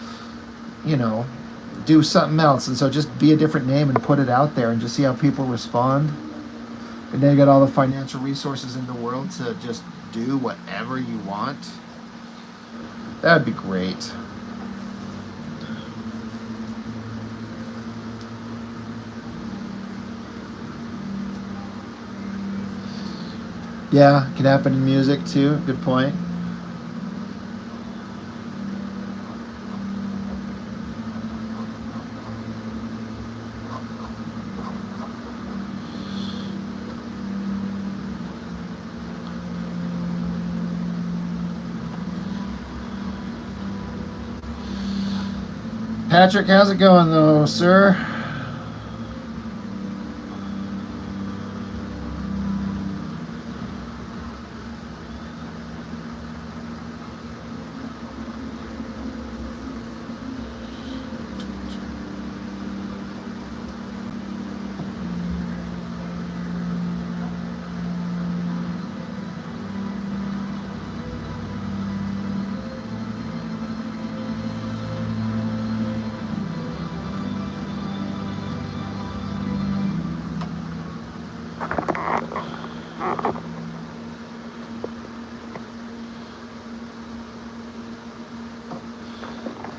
do something else, and so just be a different name and put it out there and just see how people respond. And then you got all the financial resources in the world to just do whatever you want. That would be great. Yeah, it can happen in music too. Good point. Patrick, how's it going though, sir?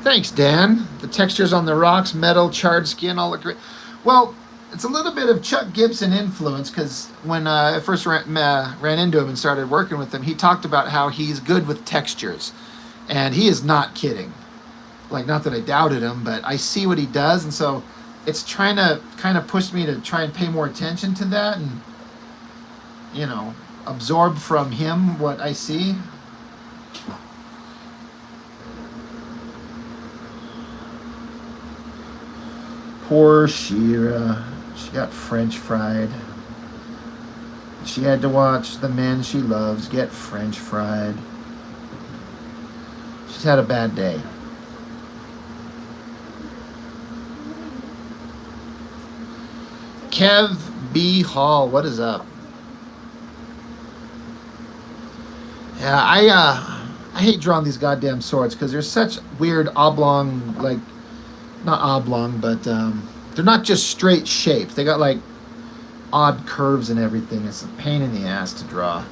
Thanks, Dan. The textures on the rocks, metal, charred skin, all look great. Well, it's a little bit of Chuck Gibson influence because when I first ran into him and started working with him, he talked about how he's good with textures. And he is not kidding. Like, not that I doubted him, but I see what he does. And so it's trying to kind of push me to try and pay more attention to that and, you know, absorb from him what I see. Poor Shira. She got French fried. She had to watch the men she loves get French fried. She's had a bad day. Kev B. Hall, what is up? Yeah, I hate drawing these goddamn swords because they're such weird oblong, like, not oblong, but they're not just straight shapes. They got like odd curves and everything. It's a pain in the ass to draw.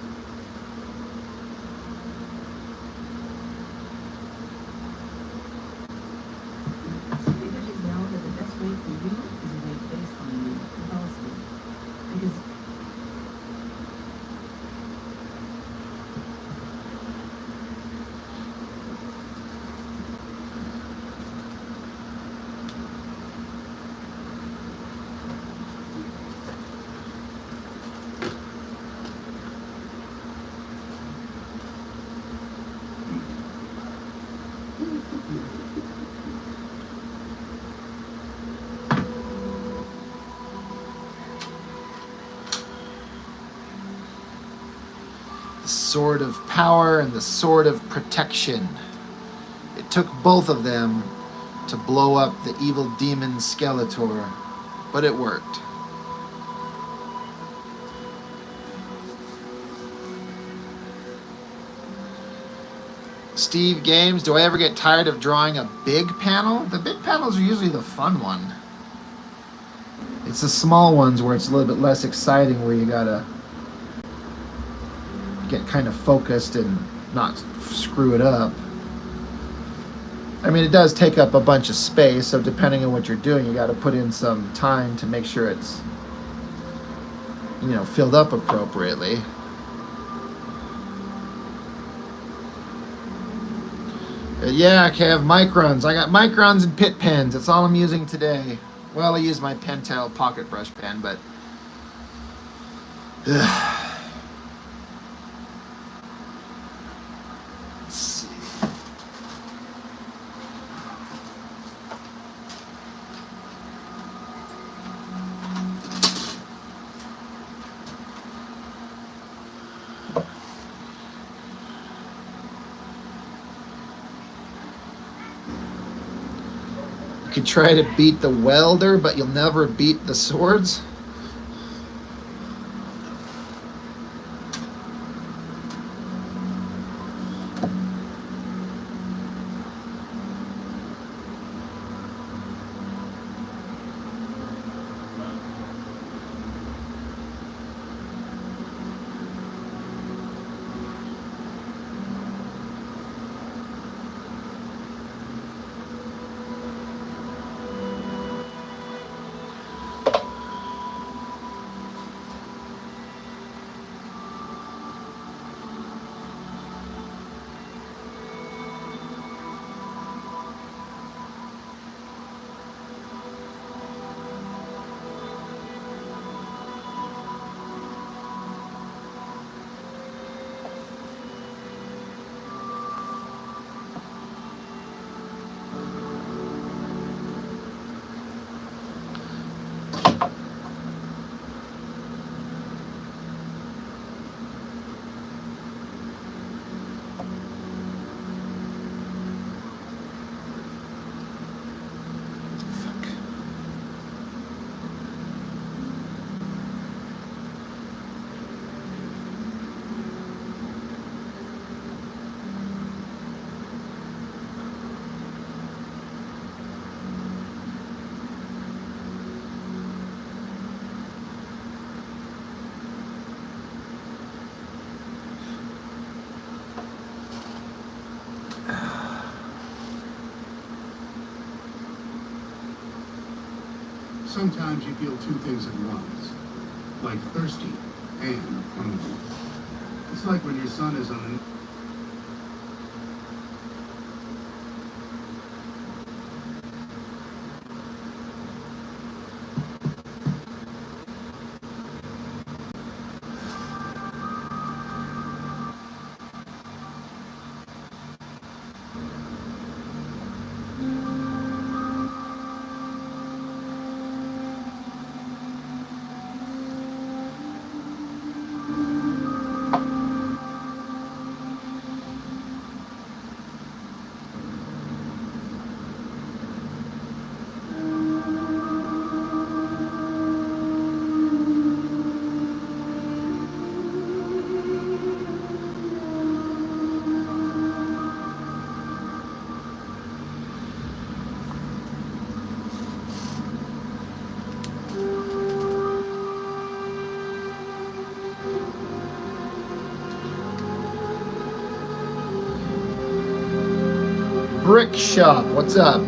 Individuals know that the best way for you is a way based on you, mostly. Because The sword of power and the sword of protection. It took both of them to blow up the evil demon Skeletor, but it worked. Steve Games, do I ever get tired of drawing a big panel? The big panels are usually the fun one. It's the small ones where it's a little bit less exciting, where you gotta get kind of focused and not screw it up. I mean, it does take up a bunch of space, so depending on what you're doing, you gotta put in some time to make sure it's, you know, filled up appropriately. Yeah, Kev, microns. I got microns and pit pens. That's all I'm using today. Well, I use my Pentel pocket brush pen, but... Let's see. You could try to beat the welder, but you'll never beat the swords. Sometimes you feel two things at once, like thirsty and hungry. It's like when your son is on an Brick Shop, what's up?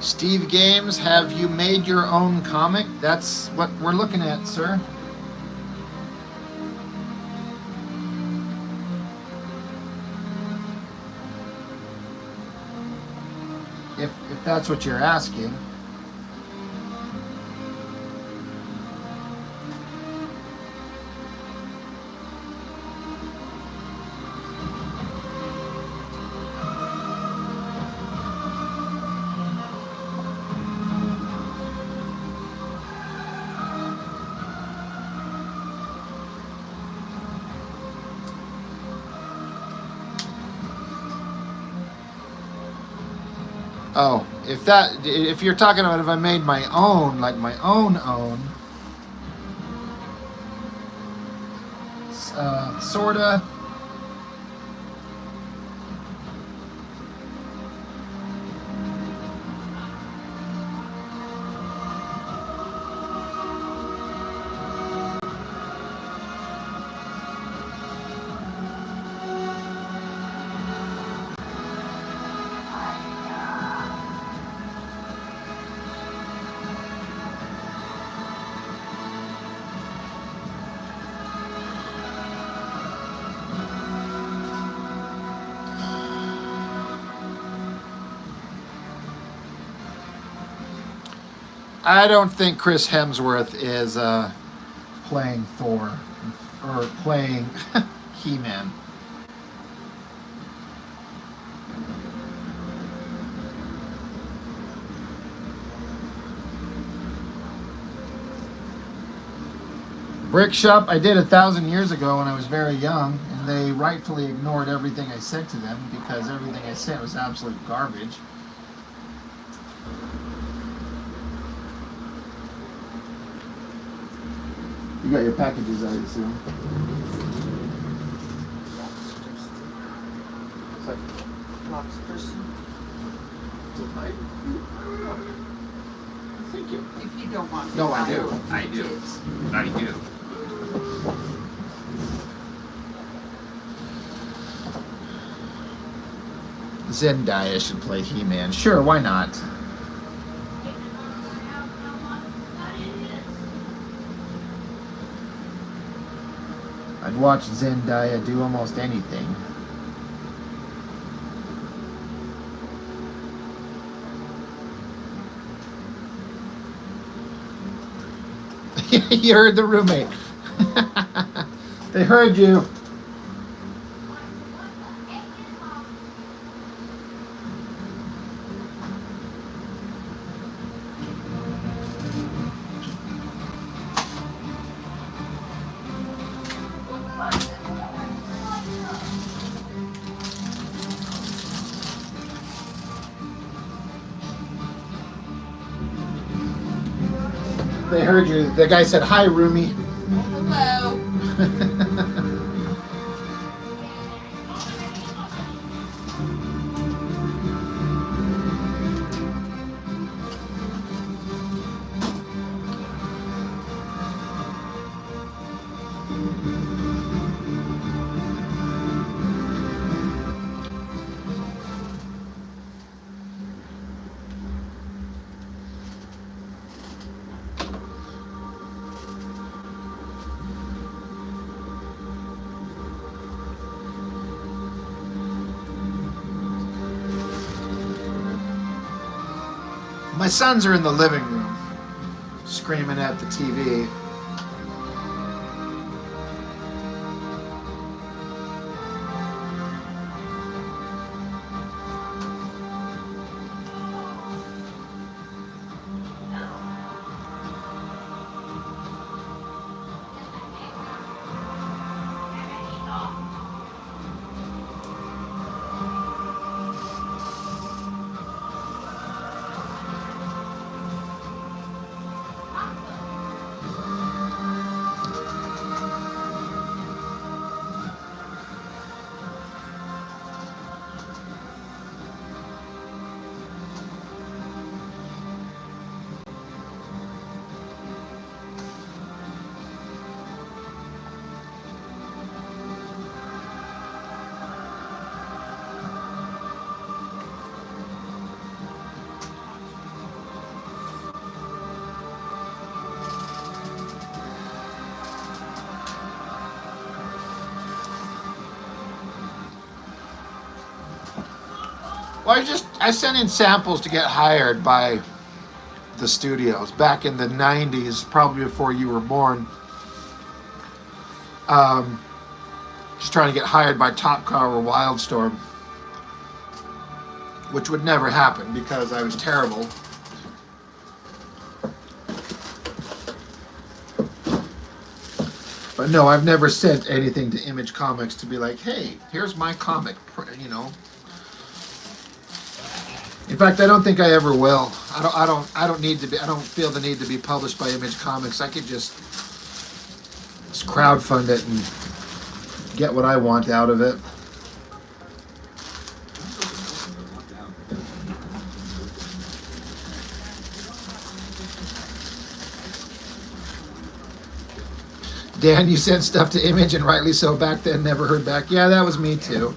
Steve Games, have you made your own comic? That's what we're looking at, sir. If that's what you're asking. Oh, if you're talking about if I made my own, like my own, sorta. I don't think Chris Hemsworth is playing Thor or playing He-Man. Brick Shop, I did 1,000 years ago when I was very young, and they rightfully ignored everything I sent to them because everything I sent was absolute garbage. You got your packages, I assume. It's like lobsters. Thank you. If you don't want to. No, I do. I do. I do. Zendaya should play He-Man. Sure, why not? I'd watch Zendaya do almost anything. You heard the roommate. They heard you. They heard you. The guy said, "Hi, roomie." Hello. My sons are in the living room, screaming at the TV. Well, I sent in samples to get hired by the studios back in the 90s, probably before you were born. Just trying to get hired by Top Car or Wildstorm, which would never happen because I was terrible. But no, I've never sent anything to Image Comics to be like, hey, here's my comic, you know. In fact, I don't think I ever will. I don't need to be. I don't feel the need to be published by Image Comics. I could just crowdfund it and get what I want out of it. Dan, you sent stuff to Image, and rightly so back then, never heard back. Yeah, that was me too.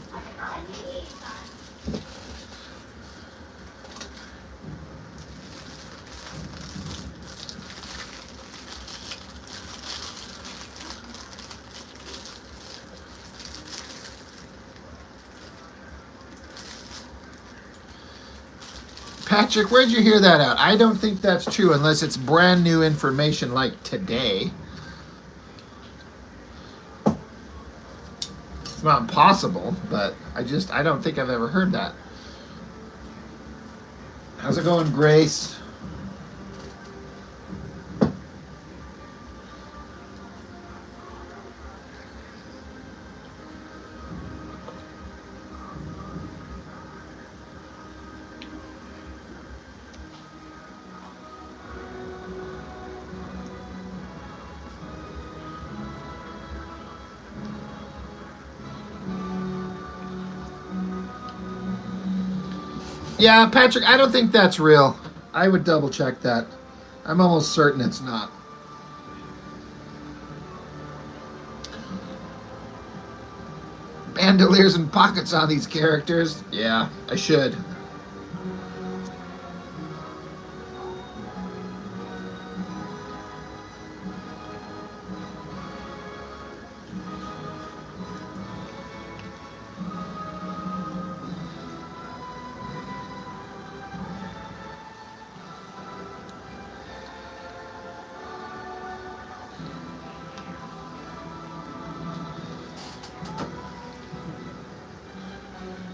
Patrick, where'd you hear that out? I don't think that's true unless it's brand new information like today. It's not impossible, but I don't think I've ever heard that. How's it going, Grace? Yeah, Patrick, I don't think that's real. I would double check that. I'm almost certain it's not. Bandoliers and pockets on these characters. Yeah, I should.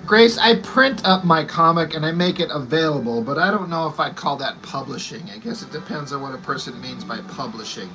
Grace, I print up my comic and I make it available, but I don't know if I'd call that publishing. I guess it depends on what a person means by publishing.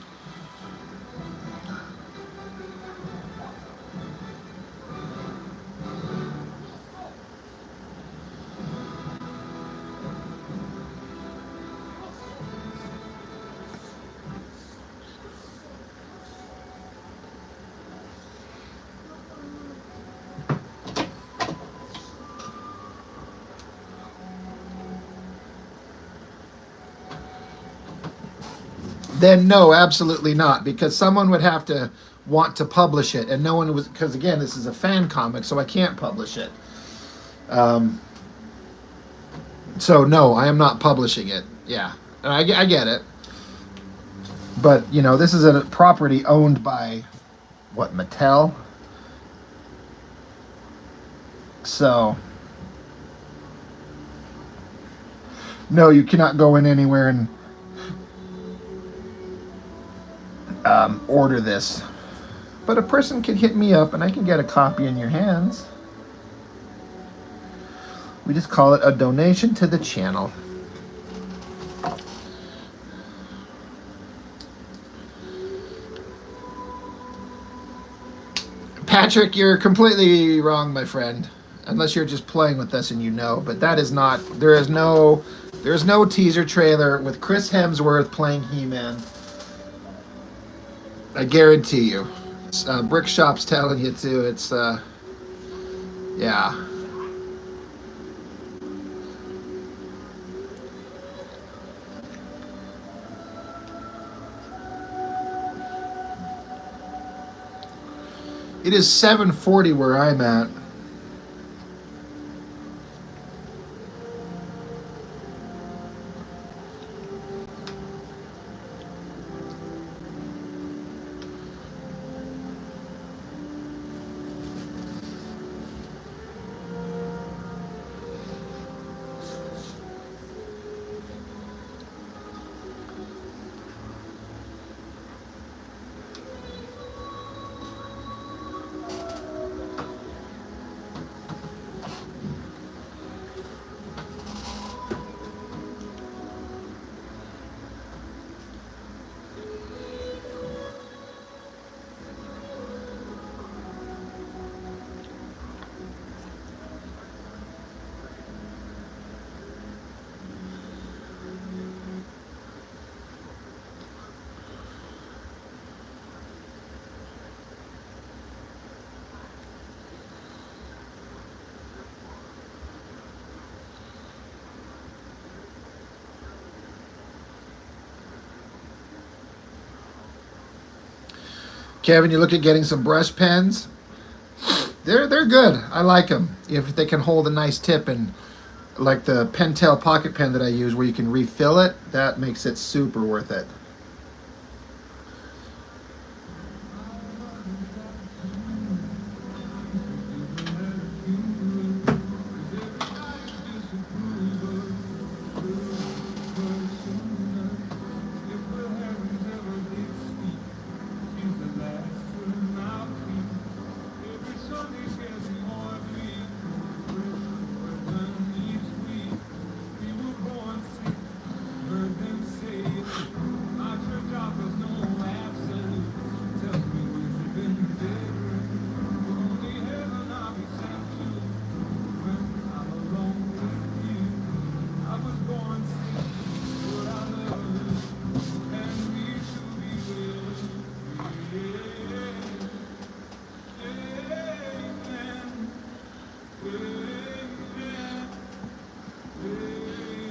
Then no, absolutely not, because someone would have to want to publish it, and no one was, because again, this is a fan comic, so I can't publish it. So no, I am not publishing it. Yeah, and I get it, but you know, this is a property owned by what, Mattel. So no, you cannot go in anywhere and order this. But a person can hit me up and I can get a copy in your hands. We just call it a donation to the channel. Patrick, you're completely wrong, my friend. Unless you're just playing with us and you know. But that is not, there is no teaser trailer with Chris Hemsworth playing He-Man. I guarantee you. Brick Shop's telling you too. It's, yeah. It is 7:40 where I'm at. Kevin, you look at getting some brush pens. They're good. I like them if they can hold a nice tip, and like the Pentel pocket pen that I use, where you can refill it. That makes it super worth it.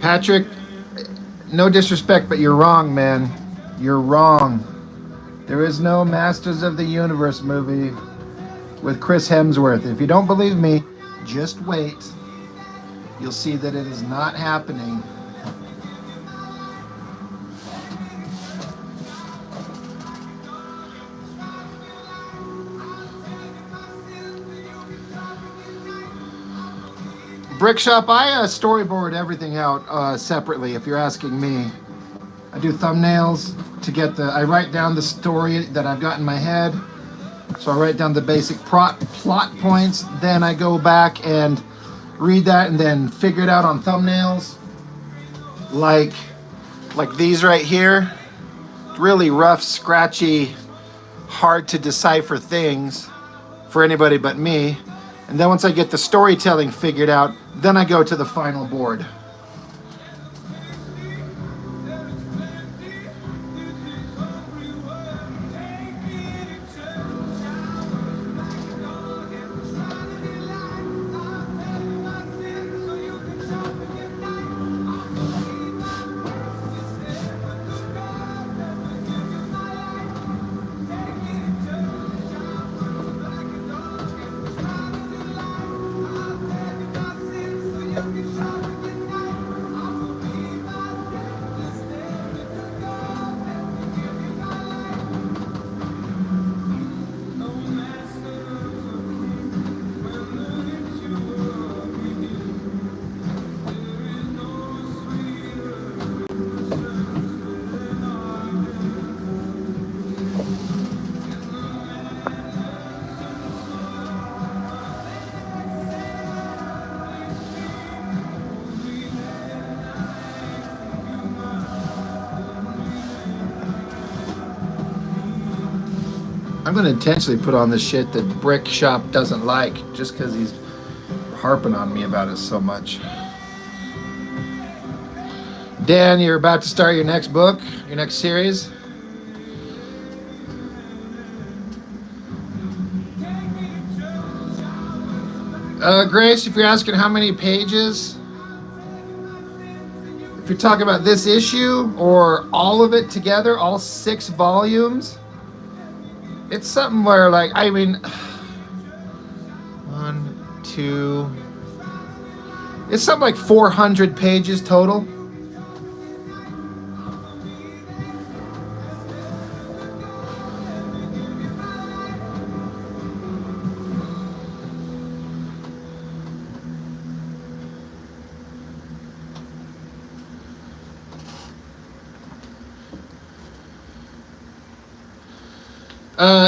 Patrick, no disrespect, but you're wrong, man. You're wrong. There is no Masters of the Universe movie with Chris Hemsworth. If you don't believe me, just wait. You'll see that it is not happening. Brick Shop, I storyboard everything out separately, if you're asking me. I do thumbnails to get I write down the story that I've got in my head. So I write down the basic plot points, then I go back and read that and then figure it out on thumbnails. Like these right here. Really rough, scratchy, hard to decipher things for anybody but me. And then once I get the storytelling figured out, then I go to the final board. I'm going to intentionally put on the shit that Brick Shop doesn't like just because he's harping on me about it so much. Dan, you're about to start your next book, your next series. Grace, if you're asking how many pages, if you're talking about this issue or all of it together, all 6 volumes, it's something where, like, I mean, 1, 2, it's something like 400 pages total.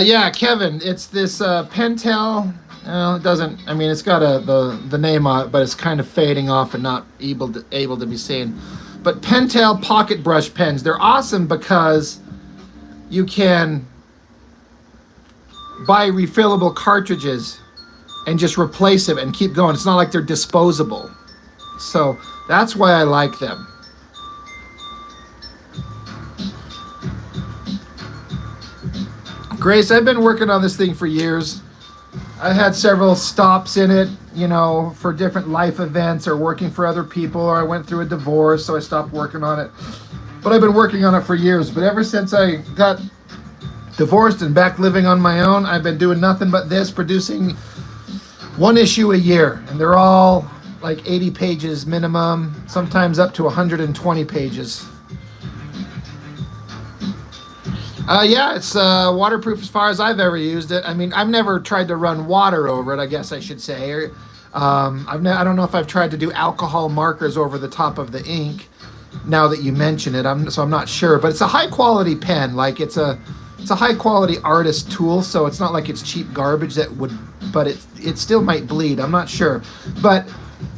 Yeah, Kevin, it's this Pentel. It doesn't. I mean, it's got the name on it, but it's kind of fading off and not able to be seen. But Pentel pocket brush pens, they're awesome because you can buy refillable cartridges and just replace them and keep going. It's not like they're disposable. So that's why I like them. Grace, I've been working on this thing for years. I had several stops in it, you know, for different life events or working for other people, or I went through a divorce, so I stopped working on it. But I've been working on it for years. But ever since I got divorced and back living on my own, I've been doing nothing but this, producing 1 issue a year. And they're all like 80 pages minimum, sometimes up to 120 pages. Yeah, it's waterproof as far as I've ever used it. I mean, I've never tried to run water over it, I guess I should say. I don't know if I've tried to do alcohol markers over the top of the ink. Now that you mention it, so I'm not sure. But it's a high quality pen. Like it's a high quality artist tool, so it's not like it's cheap garbage that would. But it still might bleed. I'm not sure. But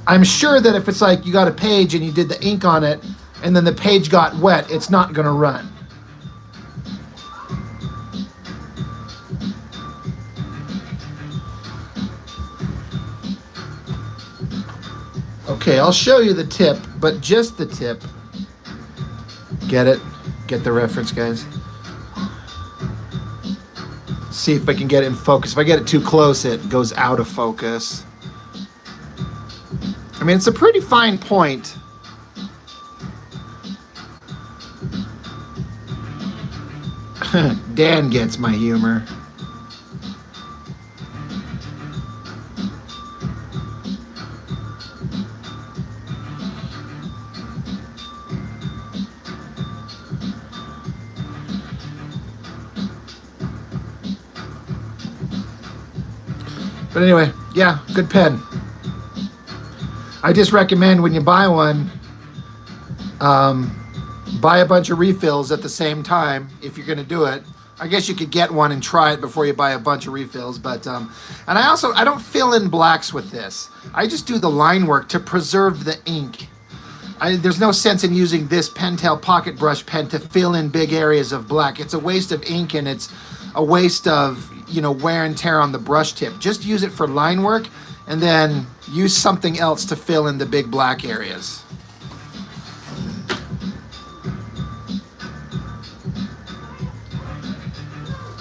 I'm sure that if it's like you got a page and you did the ink on it, and then the page got wet, it's not going to run. Okay, I'll show you the tip, but just the tip. Get it? Get the reference, guys? See if I can get it in focus. If I get it too close, it goes out of focus. I mean, it's a pretty fine point. Dan gets my humor. But anyway, yeah, good pen. I just recommend when you buy one, buy a bunch of refills at the same time if you're going to do it. I guess you could get one and try it before you buy a bunch of refills. But and I don't fill in blacks with this. I just do the line work to preserve the ink. There's no sense in using this Pentel pocket brush pen to fill in big areas of black. It's a waste of ink and it's a waste of, wear and tear on the brush tip. Just use it for line work and then use something else to fill in the big black areas.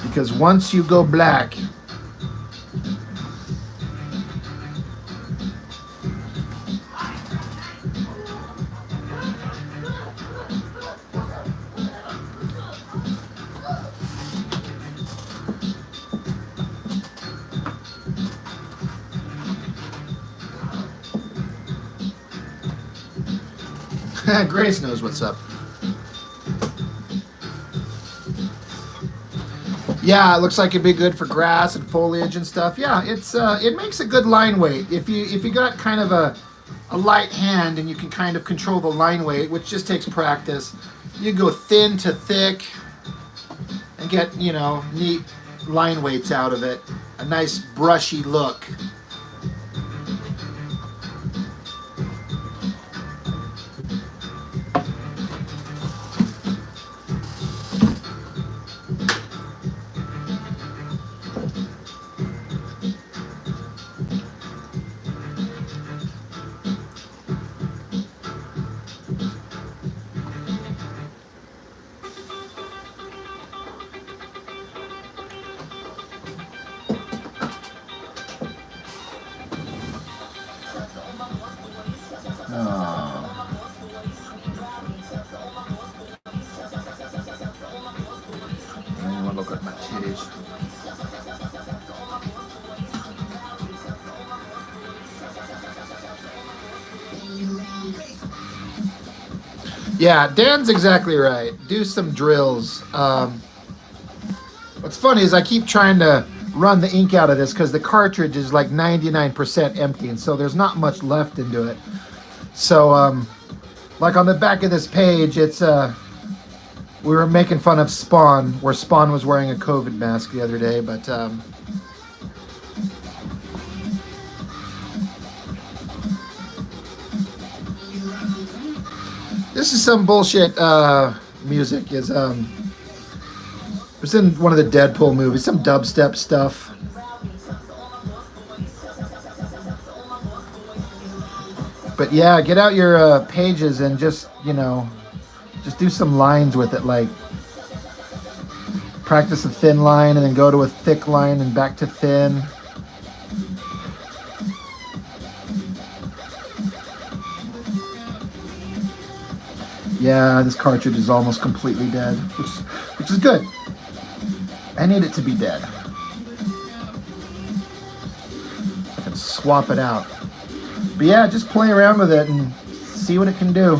Because once you go black, Grace knows what's up. Yeah, it looks like it'd be good for grass and foliage and stuff. Yeah, it makes a good line weight. If you got kind of a light hand and you can kind of control the line weight, which just takes practice, you go thin to thick and get, neat line weights out of it. A nice brushy look. Yeah, Dan's exactly right. Do some drills. What's funny is I keep trying to run the ink out of this because the cartridge is like 99% empty, and so there's not much left into it. So, like on the back of this page, it's we were making fun of Spawn, where Spawn was wearing a COVID mask the other day, but this is some bullshit music. It was in one of the Deadpool movies, some dubstep stuff. But yeah, get out your pages and just do some lines with it, like practice a thin line and then go to a thick line and back to thin. Yeah, this cartridge is almost completely dead, which is good. I need it to be dead. I can swap it out. But yeah, just play around with it and see what it can do.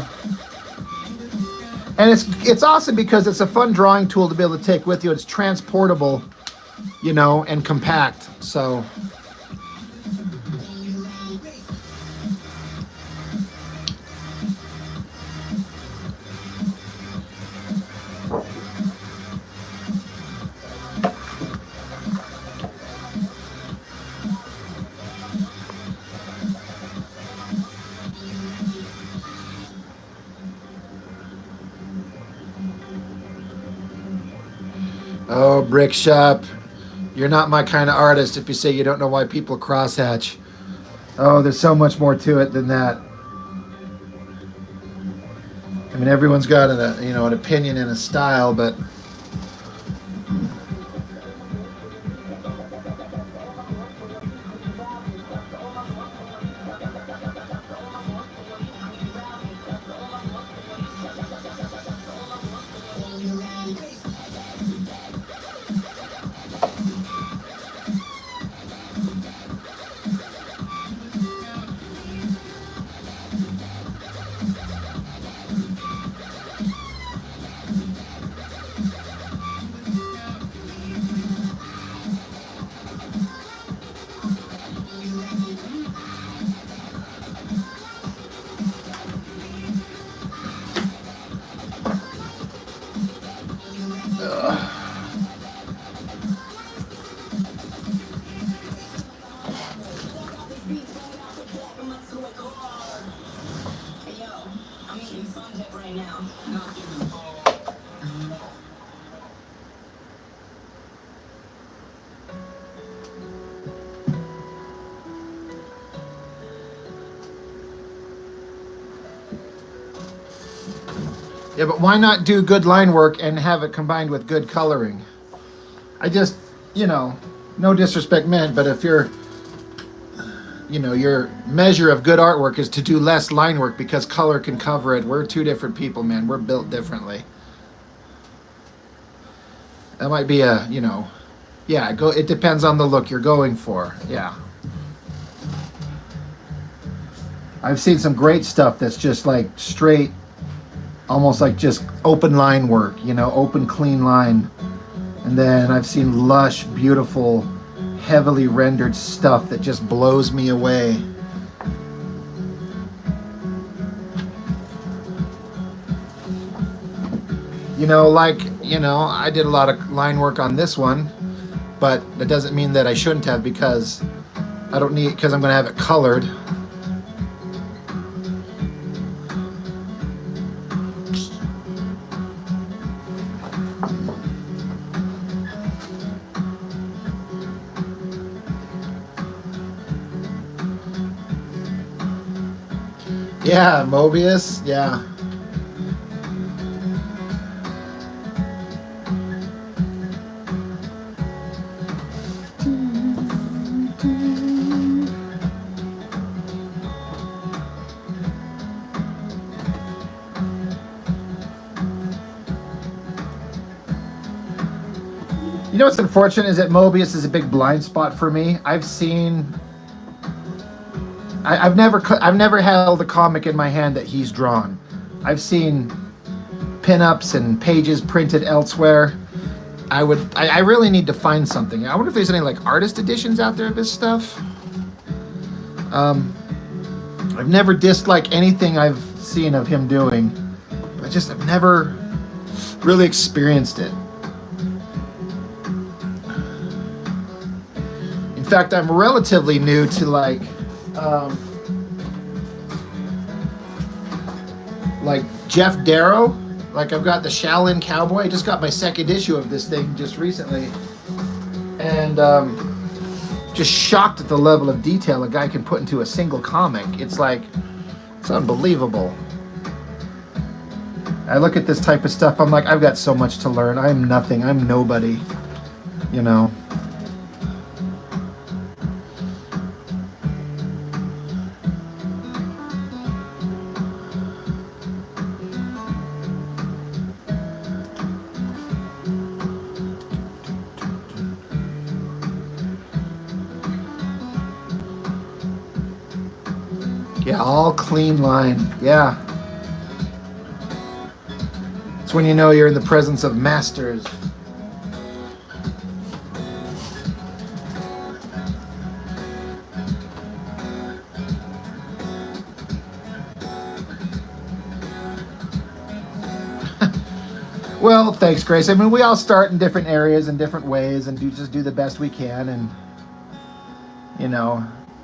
And it's awesome because it's a fun drawing tool to be able to take with you. It's transportable, and compact. So oh, Brick Shop, you're not my kind of artist if you say you don't know why people crosshatch. Oh, there's so much more to it than that. I mean, everyone's got an opinion and a style, but Yeah, but why not do good line work and have it combined with good coloring? I just, no disrespect meant, but if you're, your measure of good artwork is to do less line work because color can cover it. We're two different people, man. We're built differently. That might be it depends on the look you're going for. Yeah. I've seen some great stuff that's just like straight, almost like just open line work, open, clean line. And then I've seen lush, beautiful, heavily rendered stuff that just blows me away. I did a lot of line work on this one, but that doesn't mean that I shouldn't have because I'm going to have it colored. Yeah, Mobius, yeah. You know what's unfortunate is that Mobius is a big blind spot for me. I've never held a comic in my hand that he's drawn. I've seen pinups and pages printed elsewhere. I really need to find something. I wonder if there's any like artist editions out there of his stuff. I've never disliked anything I've seen of him doing. I've never really experienced it. In fact, I'm relatively new to like Jeff Darrow. Like I've got the Shaolin Cowboy. I just got my second issue of this thing just recently. And just shocked at the level of detail a guy can put into a single comic. It's unbelievable. I look at this type of stuff, I'm like, I've got so much to learn. I'm nothing. I'm nobody. Yeah, all clean line. Yeah. It's when you know you're in the presence of masters. Well, thanks, Grace. I mean, we all start in different areas and different ways and do the best we can. And,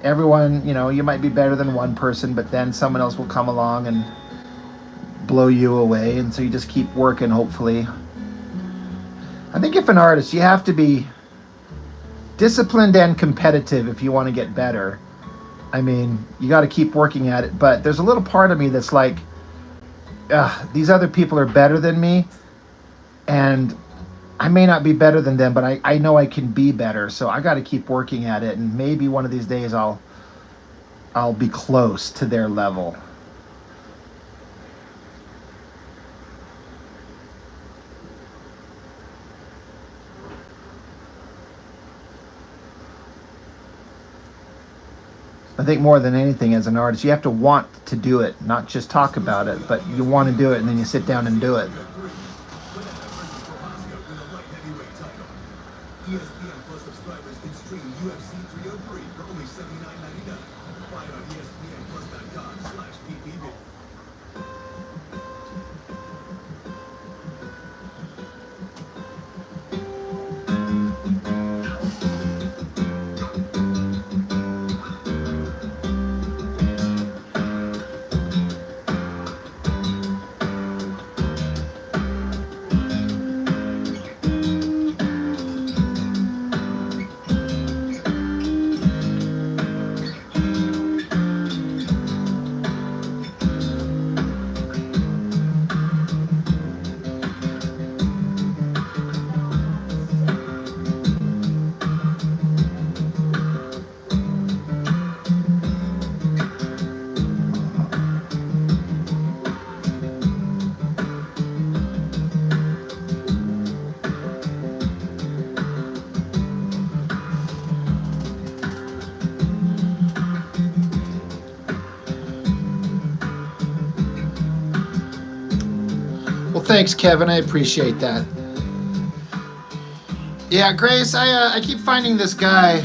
everyone, you might be better than one person, but then someone else will come along and blow you away. And so you just keep working, hopefully. I think if an artist, you have to be disciplined and competitive if you want to get better. I mean, you got to keep working at it. But there's a little part of me that's like, these other people are better than me. And I may not be better than them, but I know I can be better. So I got to keep working at it. And maybe one of these days I'll be close to their level. I think more than anything as an artist, you have to want to do it, not just talk about it, but you want to do it and then you sit down and do it. ESPN Plus subscribers can stream UFC 303 for only $79.99. Buy it on ESPNplus.com/PPV. thanks, Kevin. I appreciate that. Yeah, Grace, I keep finding this guy,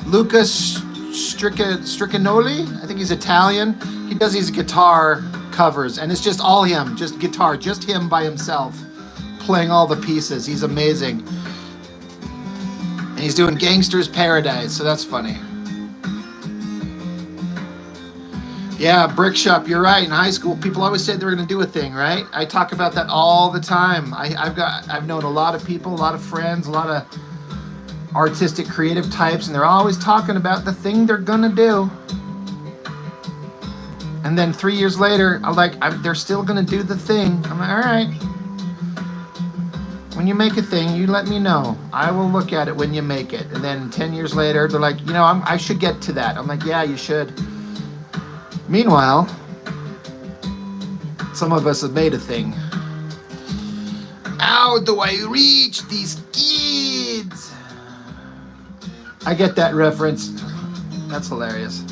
Lucas Stricanoli. I think he's Italian. He does these guitar covers, and it's just all him, just guitar, just him by himself, playing all the pieces. He's amazing. And he's doing Gangster's Paradise, so that's funny. Yeah, brick shop. You're right. In high school, people always said they were going to do a thing, right? I talk about that all the time. I've known a lot of people, a lot of friends, a lot of artistic, creative types, and they're always talking about the thing they're going to do. And then 3 years later, they're still going to do the thing. I'm like, all right. When you make a thing, you let me know. I will look at it when you make it. And then 10 years later, they're like, I should get to that. I'm like, yeah, you should. Meanwhile, some of us have made a thing. How do I reach these kids? I get that reference. That's hilarious.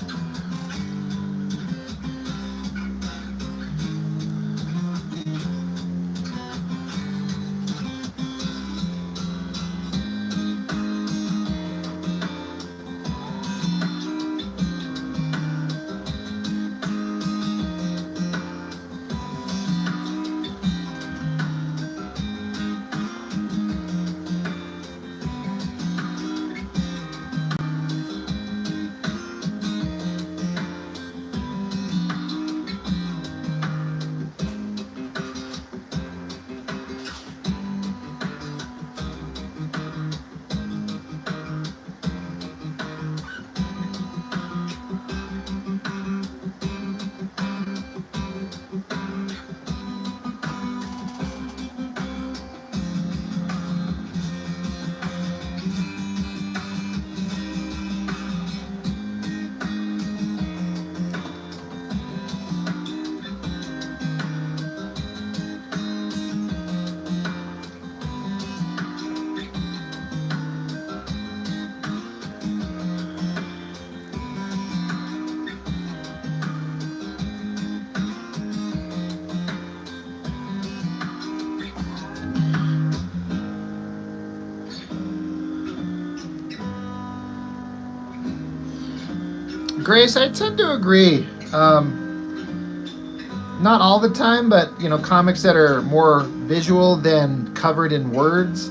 Grace, I tend to agree. Not all the time, but comics that are more visual than covered in words.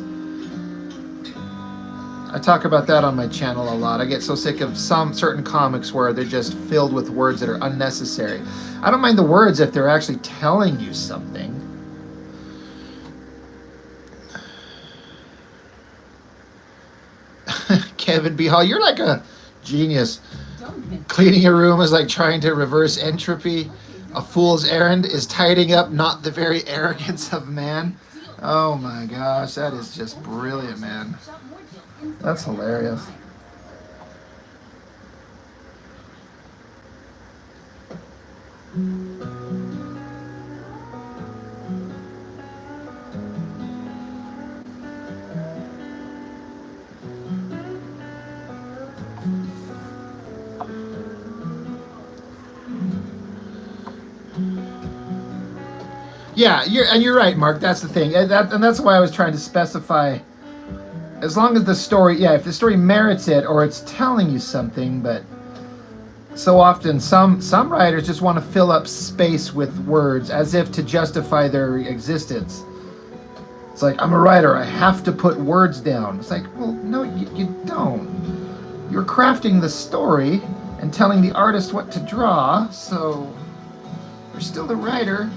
I talk about that on my channel a lot. I get so sick of some certain comics where they're just filled with words that are unnecessary. I don't mind the words if they're actually telling you something. Kevin B. Hall, you're like a genius. Cleaning a room is like trying to reverse entropy. A fool's errand is tidying up not the very arrogance of man. Oh my gosh, that is just brilliant, man. That's hilarious. Yeah, you're right, Mark. That's the thing, and that's why I was trying to specify. As long as the story, if the story merits it or it's telling you something, but so often some writers just want to fill up space with words as if to justify their existence. It's like, I'm a writer, I have to put words down. It's like, well, no, you don't. You're crafting the story and telling the artist what to draw, so you're still the writer.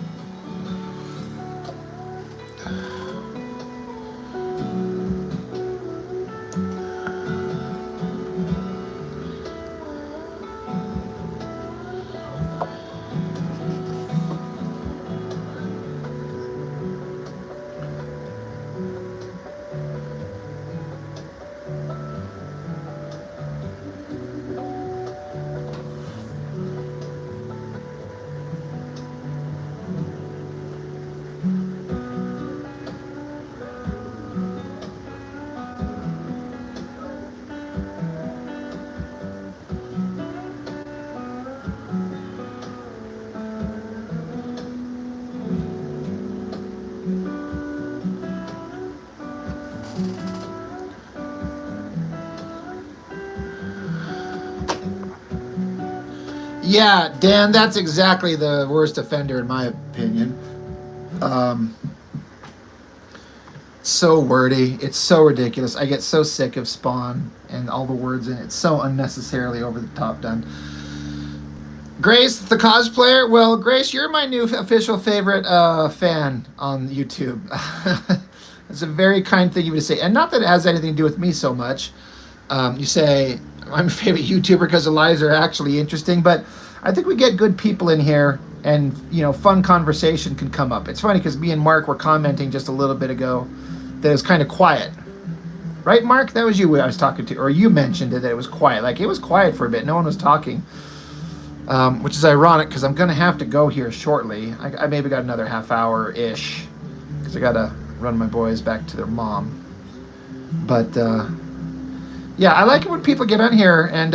Yeah, Dan, that's exactly the worst offender in my opinion. So wordy. It's so ridiculous. I get so sick of Spawn and all the words in it. It's so unnecessarily over the top done. Grace, the cosplayer. Well, Grace, you're my new official favorite fan on YouTube. It's a very kind thing of you to say, and not that it has anything to do with me so much. You say I'm a favorite YouTuber because the lives are actually interesting, but I think we get good people in here, and fun conversation can come up. It's funny because me and Mark were commenting just a little bit ago that it was kind of quiet, right, Mark? That was you I was talking to, or you mentioned it that it was quiet. Like it was quiet for a bit. No one was talking, which is ironic because I'm gonna have to go here shortly. I maybe got another half hour ish because I gotta run my boys back to their mom. But yeah, I like it when people get on here and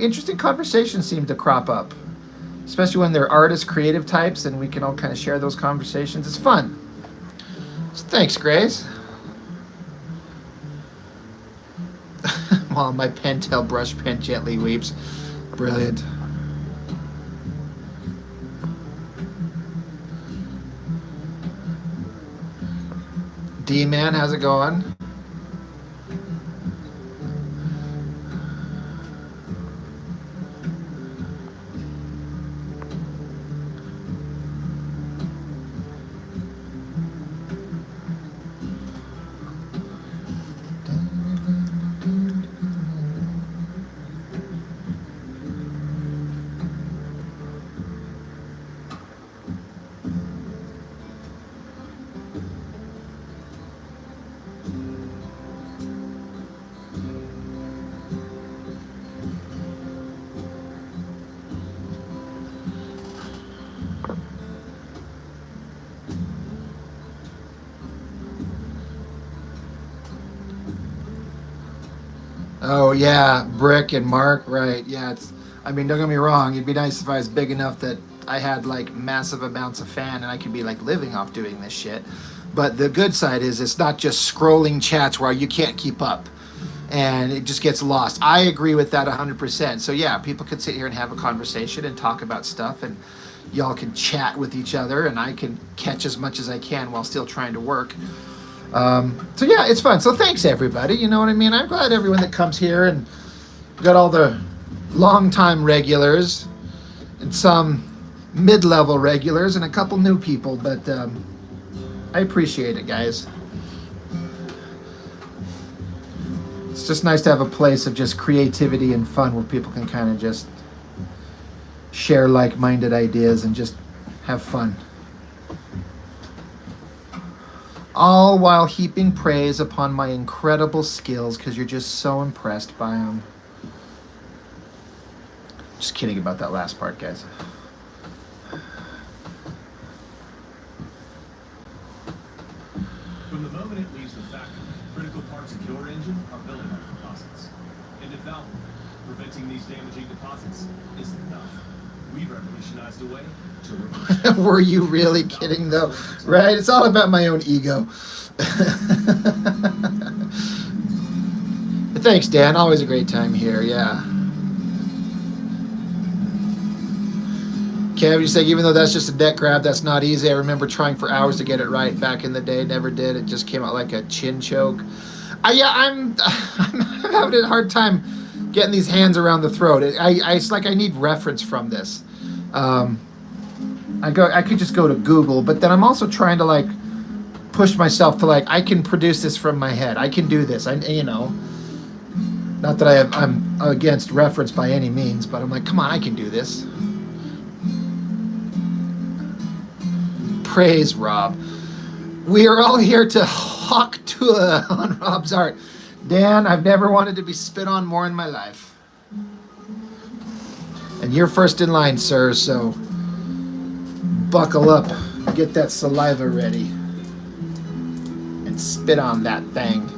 interesting conversations seem to crop up, especially when they're artists, creative types, and we can all kind of share those conversations. It's fun. So thanks, Grace. While my Pentel brush pen gently weeps. Brilliant. D-Man, how's it going? Oh yeah, Brick and Mark, right? Yeah, don't get me wrong. It'd be nice if I was big enough that I had like massive amounts of fan and I could be like living off doing this shit. But the good side is it's not just scrolling chats where you can't keep up and it just gets lost. I agree with that 100%. So yeah, people could sit here and have a conversation and talk about stuff, and y'all can chat with each other, and I can catch as much as I can while still trying to work. So yeah, it's fun. So thanks everybody. You know what I mean? I'm glad everyone that comes here, and got all the long-time regulars and some mid-level regulars and a couple new people, but I appreciate it, guys. It's just nice to have a place of just creativity and fun where people can kind of just share like-minded ideas and just have fun. All while heaping praise upon my incredible skills because you're just so impressed by them. Just kidding about that last part, guys. From the moment it leaves the factory, critical parts of your engine are building up deposits. And at Valve, preventing these damaging deposits isn't enough. We revolutionized a way to reverse. Were you really kidding, though? Right? It's all about my own ego. Thanks, Dan. Always a great time here. Yeah. Kev, you say, even though that's just a deck grab, that's not easy. I remember trying for hours to get it right back in the day. Never did. It just came out like a chin choke. I'm having a hard time getting these hands around the throat. It's like I need reference from this. I could just go to Google, but then I'm also trying to like push myself to like I can produce this from my head. I can do this. Not that I'm against reference by any means, but I'm like, come on, I can do this. Praise Rob. We are all here to hawk to on Rob's art. Dan, I've never wanted to be spit on more in my life. And you're first in line, sir, so buckle up, get that saliva ready, and spit on that thing.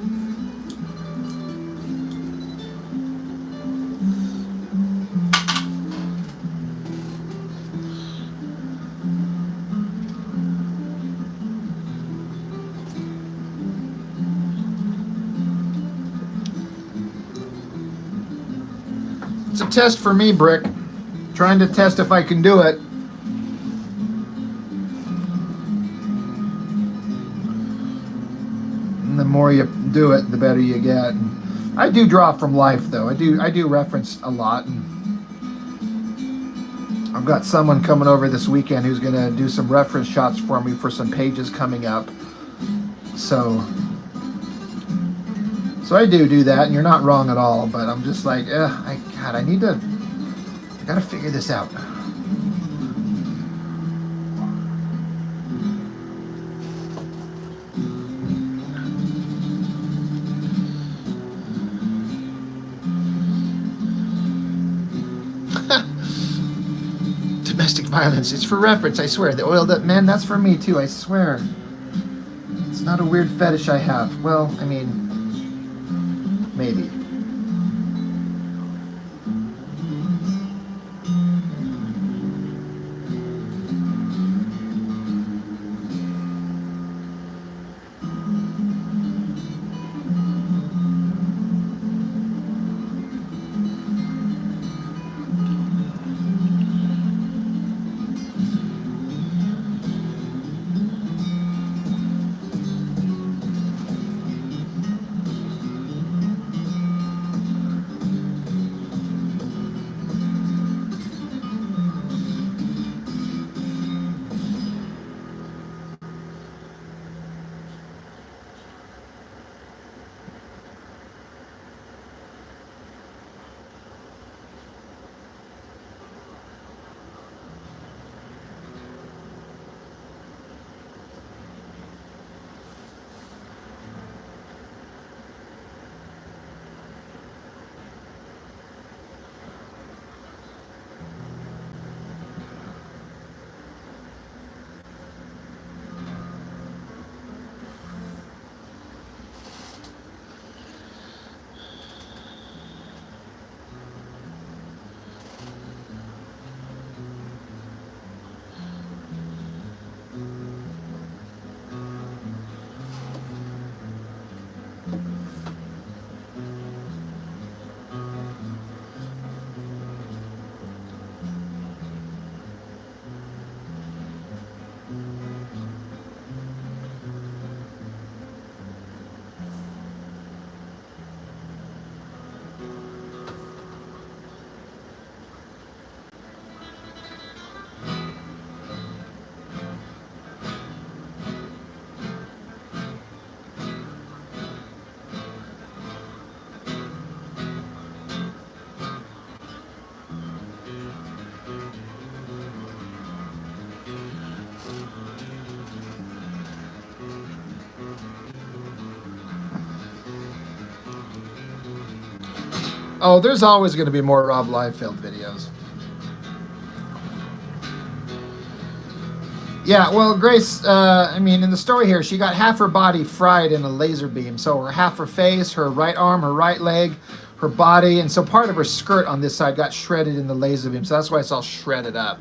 It's a test for me, Brick. Trying to test if I can do it. And the more you do it, the better you get. And I do draw from life, though. I do reference a lot. And I've got someone coming over this weekend who's going to do some reference shots for me for some pages coming up. So I do that, and you're not wrong at all. But I'm just like, I gotta figure this out. Domestic violence. It's for reference, I swear. The oiled up men, that's for me too, I swear. It's not a weird fetish I have. Well, I mean, maybe. Oh, there's always going to be more Rob Liefeld videos. Yeah, well, Grace, I mean, in the story here, she got half her body fried in a laser beam. So half her face, her right arm, her right leg, her body, and so part of her skirt on this side got shredded in the laser beam. So that's why it's all shredded up.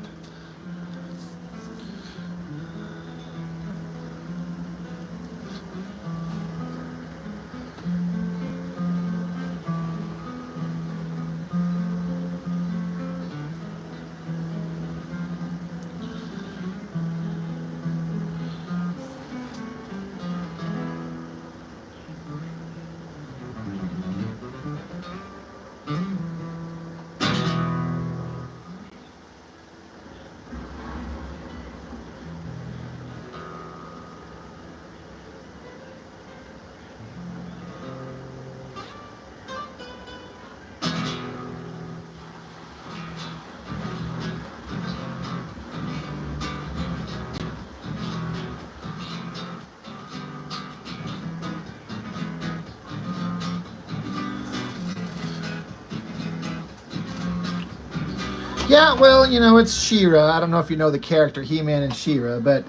Yeah, well, you know, it's She-Ra. I don't know if you know the character He-Man and She-Ra, but,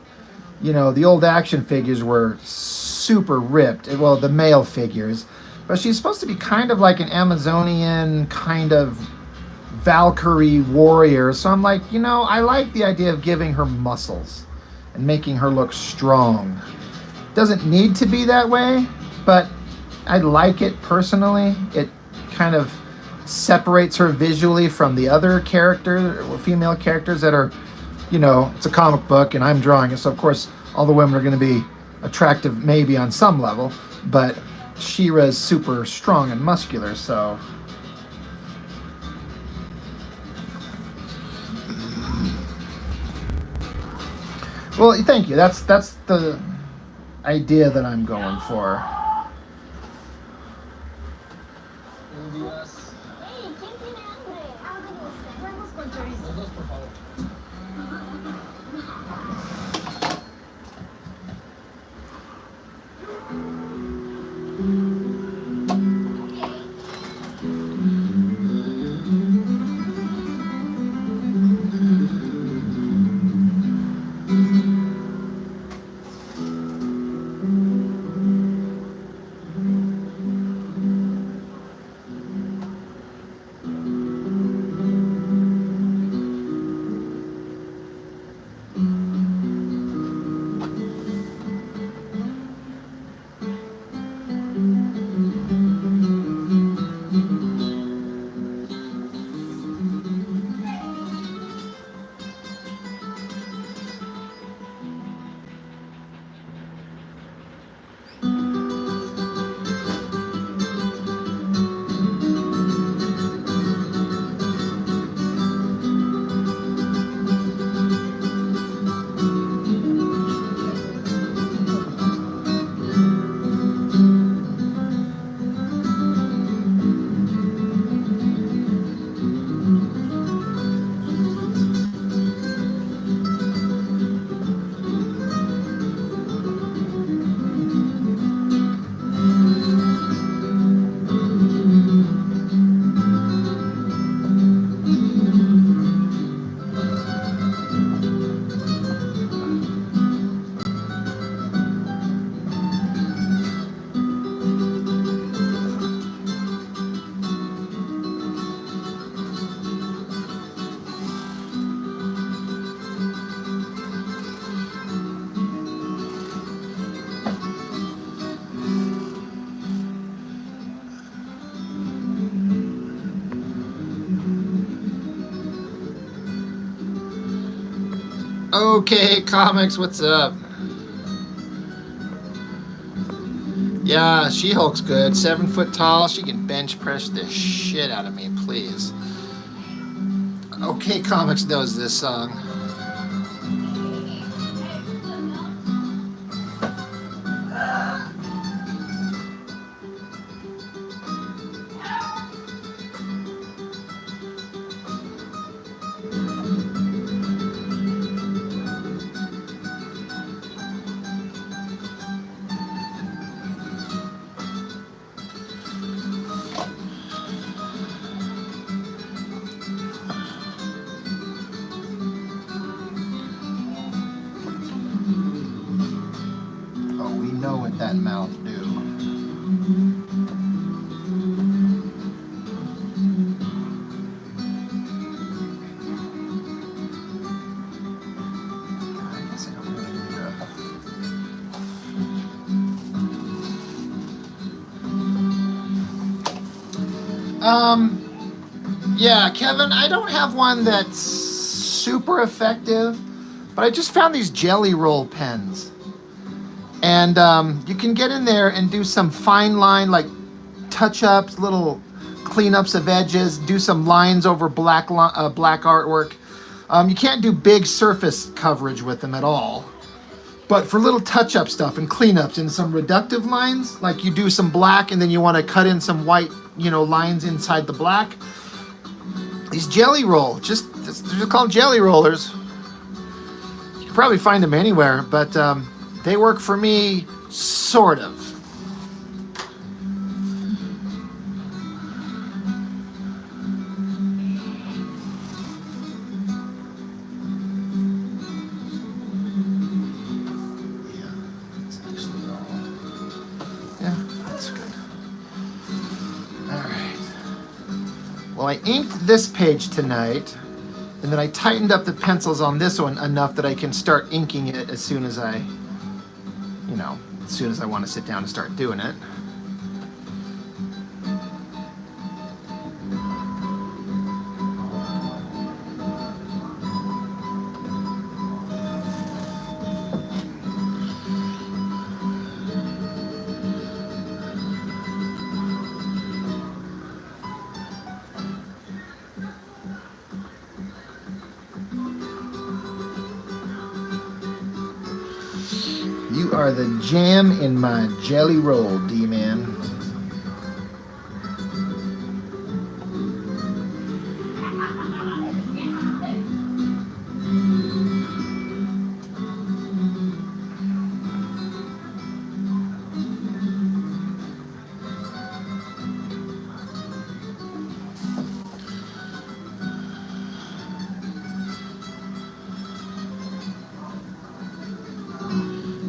you know, the old action figures were super ripped. Well, the male figures. But she's supposed to be kind of like an Amazonian kind of Valkyrie warrior. So I'm like, you know, I like the idea of giving her muscles and making her look strong. Doesn't need to be that way, but I like it personally. It kind of separates her visually from the other character, female characters that are, it's a comic book and I'm drawing it, so of course all the women are going to be attractive maybe on some level, but She-Ra's super strong and muscular, so... Well, thank you. That's the idea that I'm going for. Okay, comics, what's up? Yeah, She-Hulk's good. 7 foot tall. She can bench press the shit out of me, please. Okay, comics knows this song. That mouth do. I guess I don't really need yeah, Kevin, I don't have one that's super effective, but I just found these jelly roll pens. And you can get in there and do some fine line, like touch-ups, little cleanups of edges, do some lines over black artwork. You can't do big surface coverage with them at all. But for little touch-up stuff and cleanups and some reductive lines, like you do some black and then you want to cut in some white, lines inside the black. These jelly roll, they're just called jelly rollers. You can probably find them anywhere, but... they work for me, sort of. Yeah, that's actually all. Yeah, that's good. All right. Well, I inked this page tonight, and then I tightened up the pencils on this one enough that I can start inking it as soon as I want to sit down and start doing it. You are the jam in my jelly roll, D-man.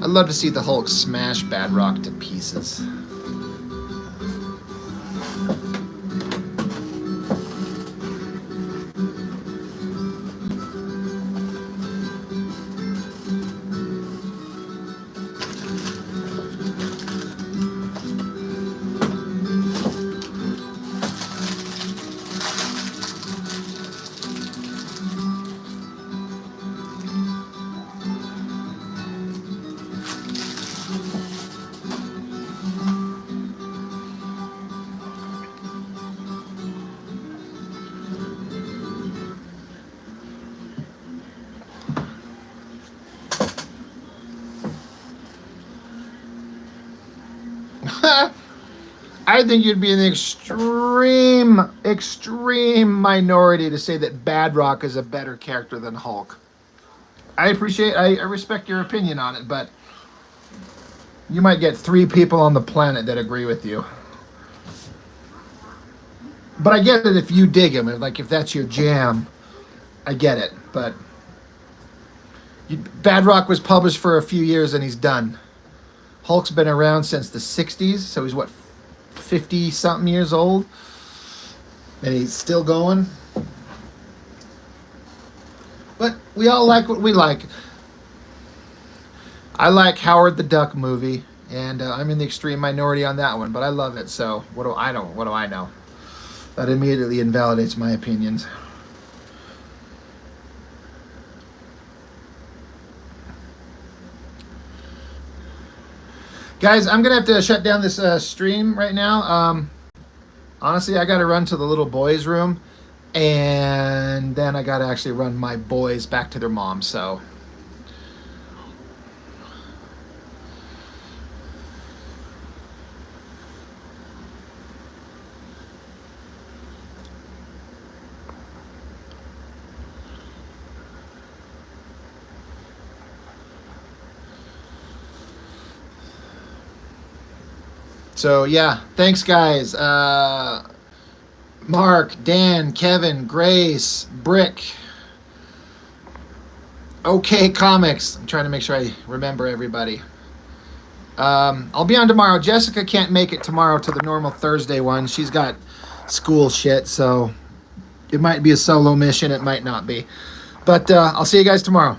I'd love to see the Hulk smash Badrock to pieces. I think you'd be in the extreme minority to say that Badrock is a better character than Hulk. I respect your opinion on it, but you might get 3 people on the planet that agree with you. But I get it if you dig him, if that's your jam, I get it. But Badrock was published for a few years and he's done. Hulk's been around since the 60s, so he's 50-something years old? And he's still going? But we all like what we like. I like Howard the Duck movie, and I'm in the extreme minority on that one, but I love it, so what do I know? That immediately invalidates my opinions. Guys, I'm going to have to shut down this stream right now. Honestly, I got to run to the little boys' room, and then I got to actually run my boys back to their mom, so... So, yeah, thanks, guys. Mark, Dan, Kevin, Grace, Brick, OK Comics. I'm trying to make sure I remember everybody. I'll be on tomorrow. Jessica can't make it tomorrow to the normal Thursday one. She's got school shit, so it might be a solo mission. It might not be. But I'll see you guys tomorrow.